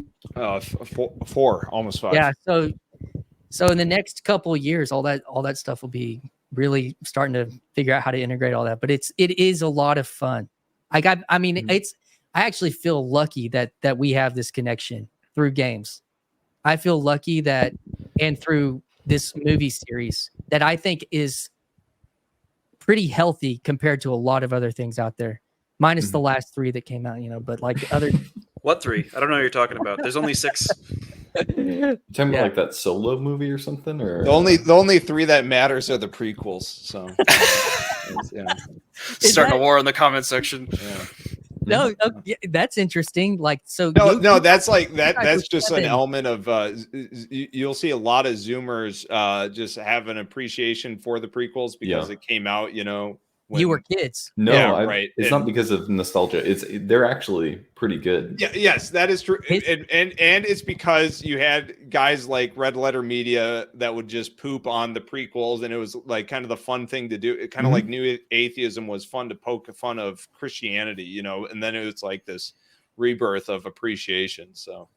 4, almost 5. Yeah. So in the next couple of years, all that stuff will be really starting to figure out how to integrate all that. But it is a lot of fun. I actually feel lucky that we have this connection through games. I feel lucky that, and through this movie series that I think is pretty healthy compared to a lot of other things out there, minus the last 3 that came out, but like other. What 3? I don't know what you're talking about. There's only 6. You talking about like that Solo movie or something, or the only three that matters are the prequels. So yeah, Starting a war in the comment section. yeah. No, yeah, that's interesting. Like, so No, that's like that. guys That's were just an 7. element of. You'll see a lot of Zoomers just have an appreciation for the prequels because it came out. You know, when you were kids. No, Yeah, right. It's not because of nostalgia. They're actually pretty good. Yeah, yes, that is true. And it's because you had guys like Red Letter Media that would just poop on the prequels, and it was like kind of the fun thing to do. It kind of like New Atheism was fun to poke fun of Christianity, you know, and then it was like this rebirth of appreciation. So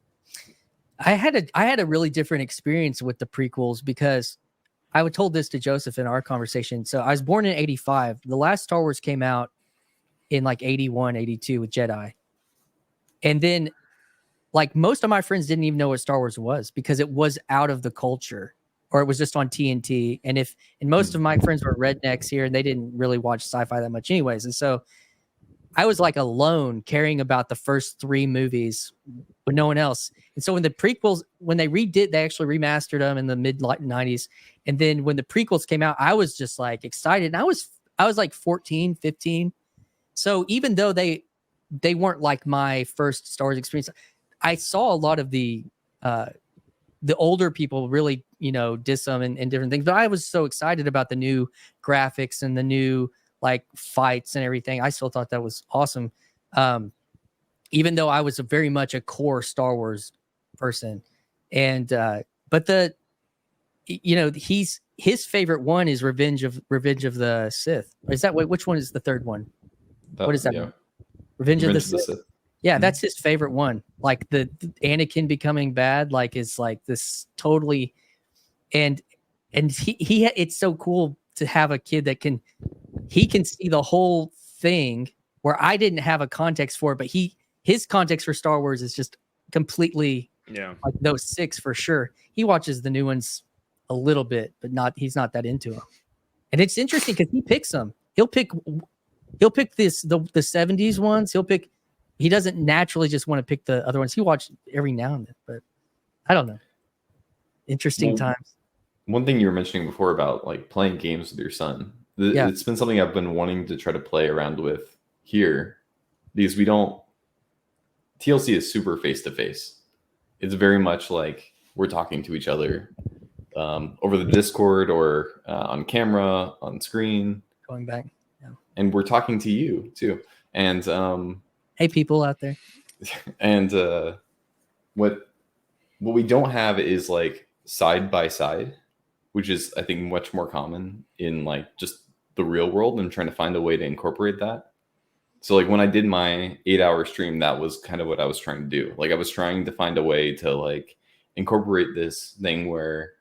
I had a really different experience with the prequels because I told this to Joseph in our conversation. So I was born in 85. The last Star Wars came out in like 81, 82 with Jedi. And then like most of my friends didn't even know what Star Wars was because it was out of the culture or it was just on TNT. And most of my friends were rednecks here and they didn't really watch sci-fi that much anyways. And so I was like alone caring about the first 3 movies with no one else. And so when the prequels, when they they actually remastered them in the mid 90s. And then when the prequels came out, I was just like excited. And I was like 14, 15. So even though they weren't like my first Star Wars experience, I saw a lot of the older people really, you know, diss them and different things. But I was so excited about the new graphics and the new like fights and everything. I still thought that was awesome. Even though I was very much a core Star Wars person. And but you know, his favorite one is Revenge of the Sith. Is that which one is the third one? What is that? Yeah. Revenge of the Sith. Yeah, that's his favorite one. Like the Anakin becoming bad, like is like this totally, and he it's so cool to have a kid that can see the whole thing where I didn't have a context for it, but his context for Star Wars is just completely like those 6 for sure. He watches the new ones a little bit, but he's not that into them. And it's interesting because he picks them. He'll pick the 70s ones. He doesn't naturally just want to pick the other ones. He watched every now and then, but I don't know. Interesting times. One thing you were mentioning before about like playing games with your son. It's been something I've been wanting to try to play around with here because TLC is super face to face. It's very much like we're talking to each other over the Discord or on camera, on screen. Going back. Yeah. And we're talking to you too. And hey, people out there. And what we don't have is like side by side, which is I think much more common in like just the real world, and trying to find a way to incorporate that. So like when I did my 8-hour stream, that was kind of what I was trying to do. Like I was trying to find a way to like incorporate this thing where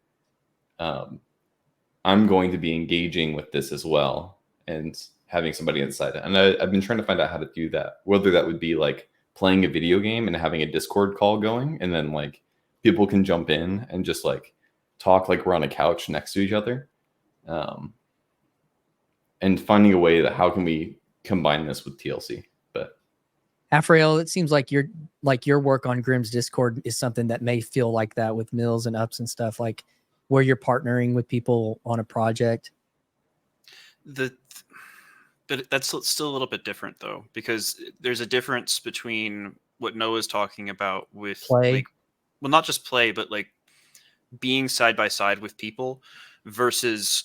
I'm going to be engaging with this as well and having somebody inside it. And I've been trying to find out how to do that, whether that would be like playing a video game and having a Discord call going, and then like people can jump in and just like talk like we're on a couch next to each other, and finding a way that how can we combine this with TLC. But Aphrael, it seems like your work on Grimm's Discord is something that may feel like that with Mills and Ups and stuff, like where you're partnering with people on a project. But that's still a little bit different though, because there's a difference between what Noah's talking about with play. Like, well, not just play, but like being side by side with people versus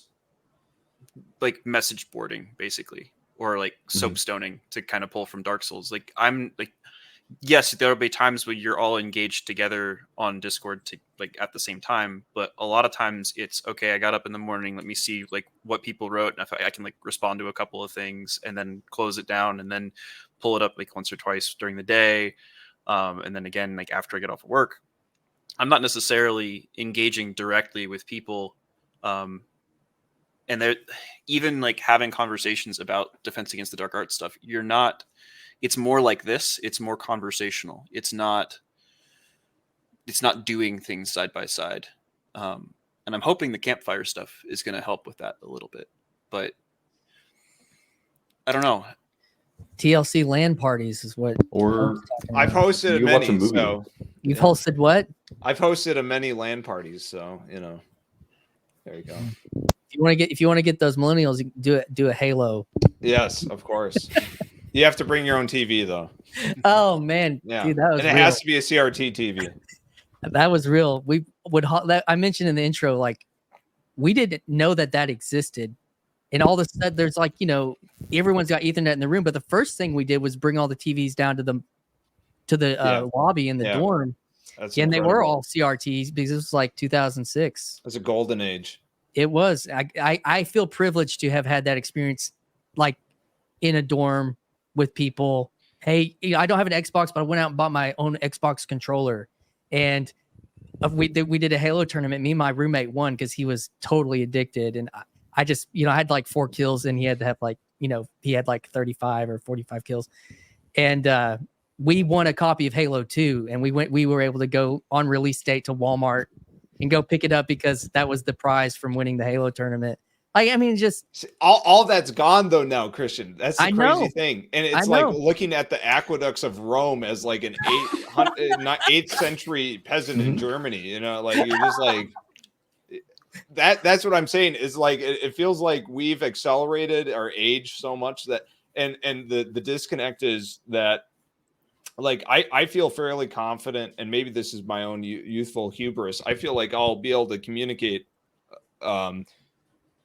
like message boarding basically, or like soapstoning to kind of pull from Dark Souls. Like I'm like, yes, there'll be times where you're all engaged together on Discord to like at the same time, but a lot of times it's okay. I got up in the morning. Let me see like what people wrote, and if I can like respond to a couple of things, and then close it down, and then pull it up like once or twice during the day, and then again like after I get off of work. I'm not necessarily engaging directly with people, and they're even like having conversations about Defense Against the Dark Arts stuff. You're not. It's more like this. It's more conversational. It's not doing things side by side. And I'm hoping the campfire stuff is going to help with that a little bit. But I don't know. TLC LAN parties is what. Or I've hosted You watch a many. movie. So You've yeah. hosted what? I've hosted a many LAN parties. So there you go. If you want to get those millennials, you can do a Halo. Yes, of course. You have to bring your own TV though. Oh man, Yeah, dude, that was and it real. has to be a CRT TV. That was real. We would I mentioned in the intro, like we didn't know that existed, and all of a sudden there's like everyone's got Ethernet in the room, but the first thing we did was bring all the TVs down to the lobby in the dorm. That's and incredible. they were all CRTs because it was like 2006. That's a golden age. It was. I feel privileged to have had that experience, like in a dorm with people. Hey, I don't have an Xbox, but I went out and bought my own Xbox controller, and we did a Halo tournament. Me and my roommate won because he was totally addicted, and I just I had like 4 kills, and he had to have like he had like 35 or 45 kills, and we won a copy of Halo 2, and we were able to go on release date to Walmart and go pick it up because that was the prize from winning the Halo tournament. Like, I mean, just all that's gone though now, Christian. That's the crazy thing, and it's like looking at the aqueducts of Rome as like an 8th century peasant in Germany. Like you're just like that. That's what I'm saying. Is like it feels like we've accelerated our age so much that, and the disconnect is that. Like I feel fairly confident, and maybe this is my own youthful hubris. I feel like I'll be able to communicate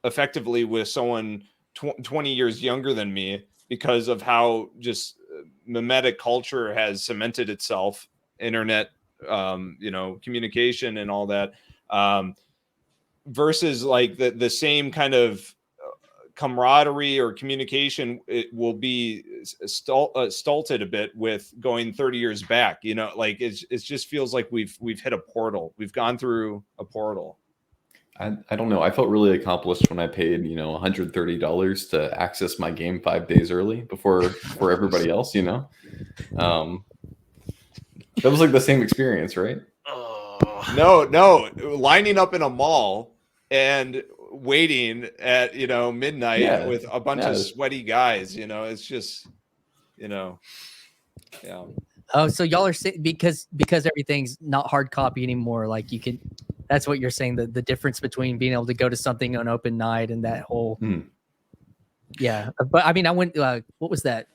effectively with someone 20 years younger than me because of how just mimetic culture has cemented itself, internet, communication and all that, versus like the same kind of camaraderie or communication. It will be stulted a bit with going 30 years back. Like it just feels like we've hit a portal. We've gone through a portal. I don't know. I felt really accomplished when I paid $130 to access my game 5 days early before everybody else. That was like the same experience, right? No, lining up in a mall and waiting at midnight with a bunch of sweaty guys. It's just yeah. Oh, so y'all are saying because everything's not hard copy anymore, like you can. That's what you're saying, the difference between being able to go to something on open night and that whole yeah. But I mean, I went what was that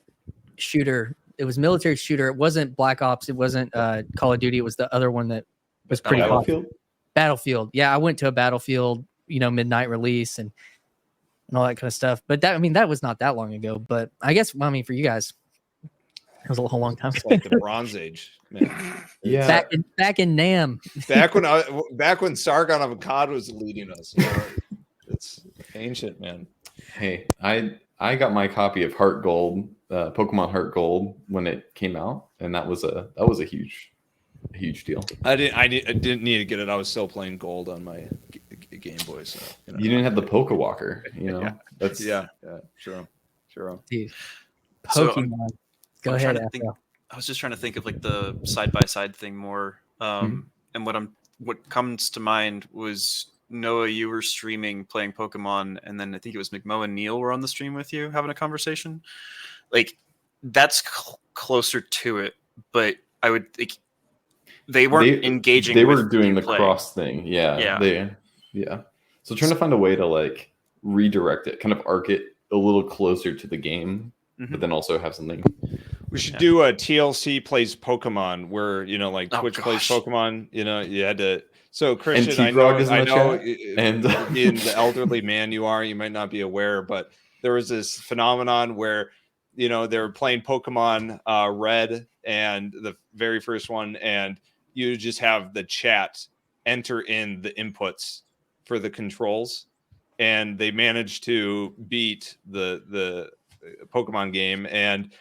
shooter? It was military shooter. It wasn't Black Ops, it wasn't Call of Duty, it was the other one that was pretty Battlefield. Yeah, I went to a Battlefield midnight release and all that kind of stuff. But that was not that long ago. But I guess for you guys, it was a whole long time. It's like the Bronze Age, man. Yeah, back in NAM. back when Sargon of Akkad was leading us. It's ancient, man. Hey, I got my copy of Heart Gold, Pokemon Heart Gold, when it came out, and that was a huge deal. I didn't need to get it. I was still playing Gold on my Game Boy. So you didn't have the Pokewalker, That's true. Dude, Pokemon. So, go ahead. I was just trying to think of like the side by side thing more, and what comes to mind was Noah. You were streaming playing Pokemon, and then I think it was McMo and Neil were on the stream with you having a conversation. Like that's closer to it, but I would think they weren't engaging. They were doing the cross thing. Yeah. So trying to find a way to like redirect it, kind of arc it a little closer to the game, but then also have something. We should do a TLC plays Pokemon where like Twitch plays Pokemon. You had to. So Christian, I know, and being the elderly man you are, you might not be aware, but there was this phenomenon where they were playing Pokemon Red and the very first one, and you just have the chat enter in the inputs for the controls, and they managed to beat the Pokemon game, and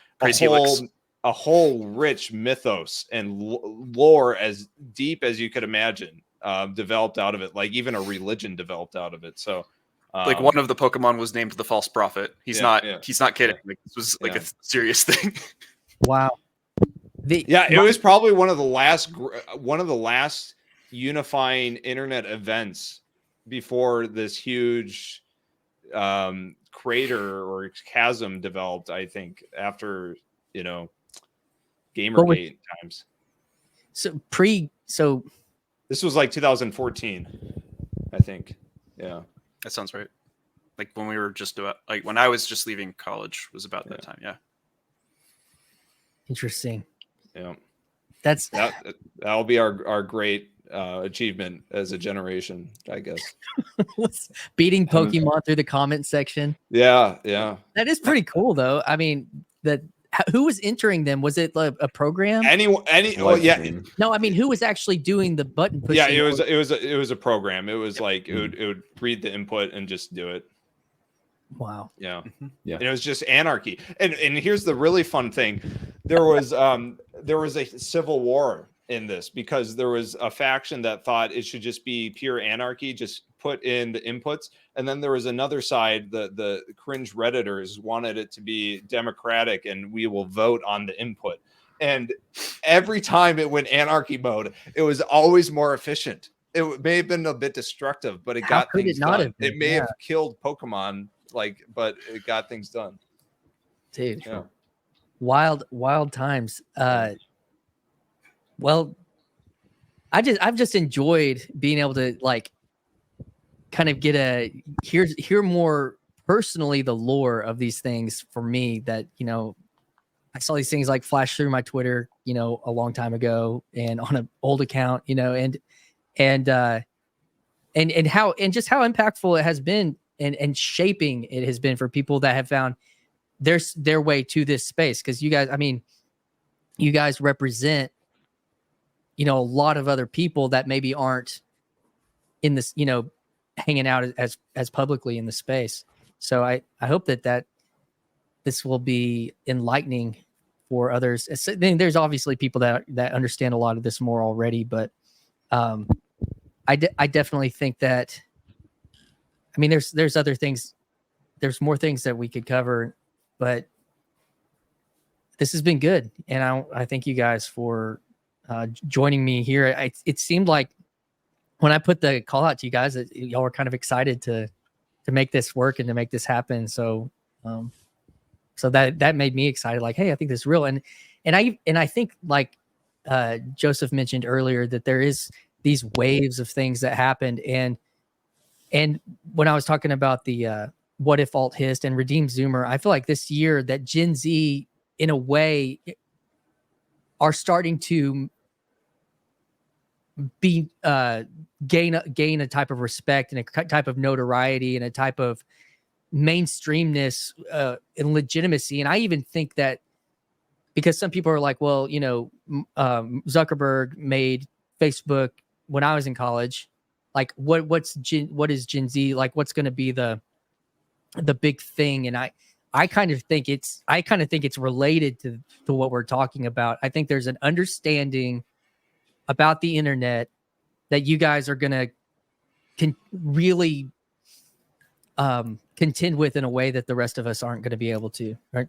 a whole rich mythos and lore as deep as you could imagine developed out of it. Like even a religion developed out of it. So like one of the Pokemon was named the False Prophet. He's not kidding. Like this was like a serious thing. Wow. It was probably one of the last unifying internet events before this huge crater or chasm developed, I think, after, What Gamergate times. So This was like 2014, I think. Yeah. That sounds right. Like when we were just about, like when I was just leaving college was about that time. Yeah. interesting. Yeah. That'll be our great achievement as a generation, I guess. Beating Pokemon through the comment section. Yeah. That is pretty cool, though. I mean, who was entering them? Was it a program? No, I mean, who was actually doing the button pushing? Yeah, it was a program. It was like it would read the input and just do it. Wow. Yeah. Yeah. And it was just anarchy. And here's the really fun thing. There was a civil war in this because there was a faction that thought it should just be pure anarchy, just put in the inputs. And then there was another side, the cringe Redditors wanted it to be democratic and we will vote on the input. And every time it went anarchy mode, it was always more efficient. It may have been a bit destructive, but it got things done. It may have killed Pokemon, but it got things done. Dude, yeah. Wild times. Well, I've just enjoyed being able to kind of get hear more personally the lore of these things for me that, I saw these things flash through my Twitter, a long time ago and on an old account, and how just how impactful it has been and shaping it has been for people that have found their way to this space. Cause you guys represent, a lot of other people that maybe aren't in this, hanging out as publicly in the space. So I hope that this will be enlightening for others. There's obviously people that understand a lot of this more already, but I definitely think that, there's other things, there's more things that we could cover, but this has been good. And I thank you guys for joining me here. It seemed like when I put the call out to you guys that y'all were kind of excited to make this work and to make this happen. So, so that made me excited. Like, hey, I think this is real. And I think Joseph mentioned earlier that there is these waves of things that happened. And when I was talking about the what if alt hist and redeem Zoomer, I feel like this year that Gen Z in a way are starting to be gain a type of respect and a type of notoriety and a type of mainstreamness and legitimacy. And I even think that because some people are like, well, Zuckerberg made Facebook when I was in college. Like what is Gen Z like? What's going to be the big thing? And I kind of think it's related to what we're talking about. I think there's an understanding about the internet that you guys are going to really contend with in a way that the rest of us aren't going to be able to, right?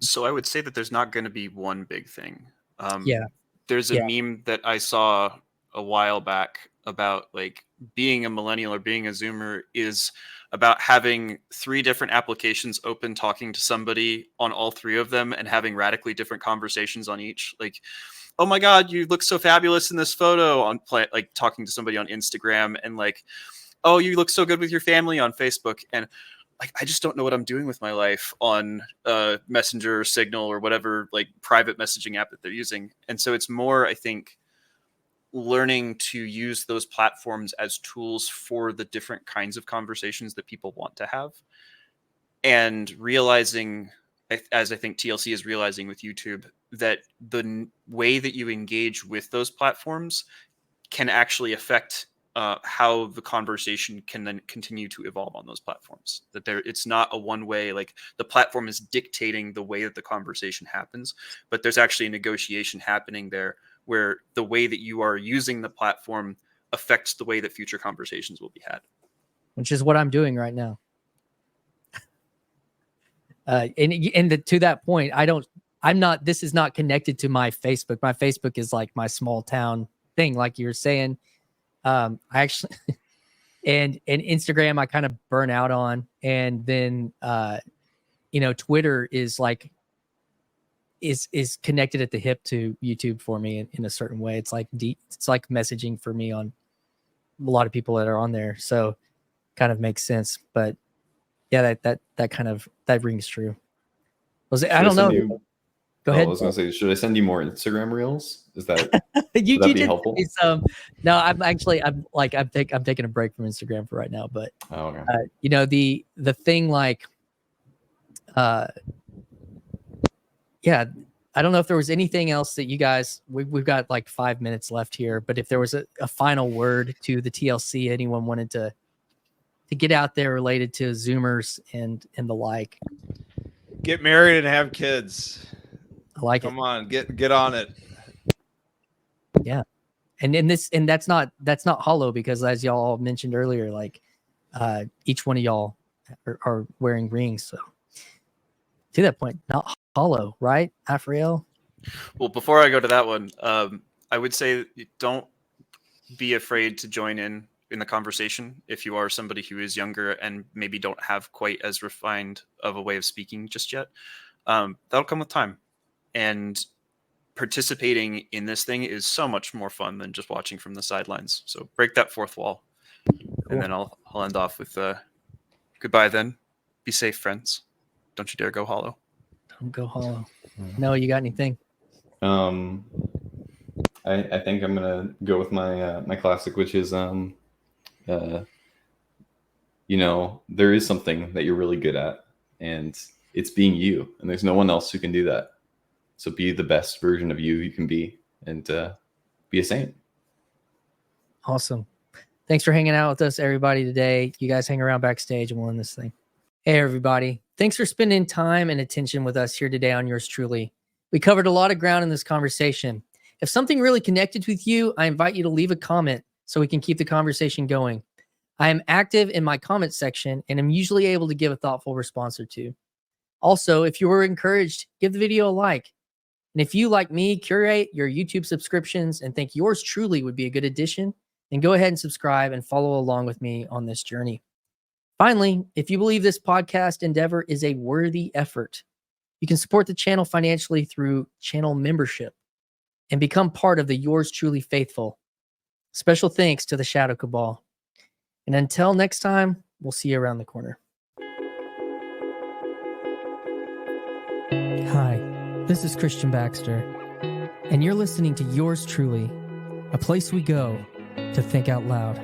So I would say that there's not going to be one big thing. There's a meme that I saw a while back about being a millennial or being a Zoomer is about having 3 different applications open, talking to somebody on all 3 of them and having radically different conversations on each. Oh my God, you look so fabulous in this photo on talking to somebody on Instagram, and oh, you look so good with your family on Facebook. And I just don't know what I'm doing with my life on Messenger or Signal or whatever private messaging app that they're using. And so it's more, I think, learning to use those platforms as tools for the different kinds of conversations that people want to have, and realizing, as I think TLC is realizing with YouTube, that the way that you engage with those platforms can actually affect how the conversation can then continue to evolve on those platforms. That it's not a one way, the platform is dictating the way that the conversation happens, but there's actually a negotiation happening there where the way that you are using the platform affects the way that future conversations will be had. Which is what I'm doing right now. To that point, this is not connected to my Facebook. My Facebook is my small town thing, like you're saying. I and Instagram I kind of burn out on, and then Twitter is like is connected at the hip to YouTube for me in a certain way. It's like it's like messaging for me on a lot of people that are on there, so kind of makes sense. But yeah, that kind of that rings true. I don't know. Go ahead. I was gonna say, should I send you more Instagram reels? Is that you would that be did helpful? No, I'm taking a break from Instagram for right now. But okay. The thing like, yeah, I don't know if there was anything else that you guys. We've got like 5 minutes left here, but if there was a final word to the TLC, anyone wanted to get out there related to Zoomers and the like. Get married and have kids. I like Come on, get on it. Yeah. And that's not hollow, because as y'all mentioned earlier, like each one of y'all are wearing rings. So to that point, not hollow, right, Aphrael? Well, before I go to that one, I would say don't be afraid to join in the conversation if you are somebody who is younger and maybe don't have quite as refined of a way of speaking just yet. That'll come with time. And participating in this thing is so much more fun than just watching from the sidelines. So break that fourth wall. Cool. And then I'll end off with goodbye then. Be safe, friends. Don't you dare go hollow. Don't go hollow. No, you got anything? I think I'm gonna go with my my classic, which is there is something that you're really good at, and it's being you, and there's no one else who can do that. So be the best version of you can be, and be a saint. Awesome. Thanks for hanging out with us, everybody, today. You guys hang around backstage and we'll end this thing. Hey, everybody. Thanks for spending time and attention with us here today on Yours Truly. We covered a lot of ground in this conversation. If something really connected with you, I invite you to leave a comment so we can keep the conversation going. I am active in my comment section and am usually able to give a thoughtful response or two. Also, if you were encouraged, give the video a like. And if you, like me, curate your YouTube subscriptions and think Yours Truly would be a good addition, then go ahead and subscribe and follow along with me on this journey. Finally, if you believe this podcast endeavor is a worthy effort, you can support the channel financially through channel membership and become part of the Yours Truly faithful. Special thanks to the Shadow Cabal. And until next time, we'll see you around the corner. Hi. This is Christian Baxter, and you're listening to Yours Truly, a place we go to think out loud.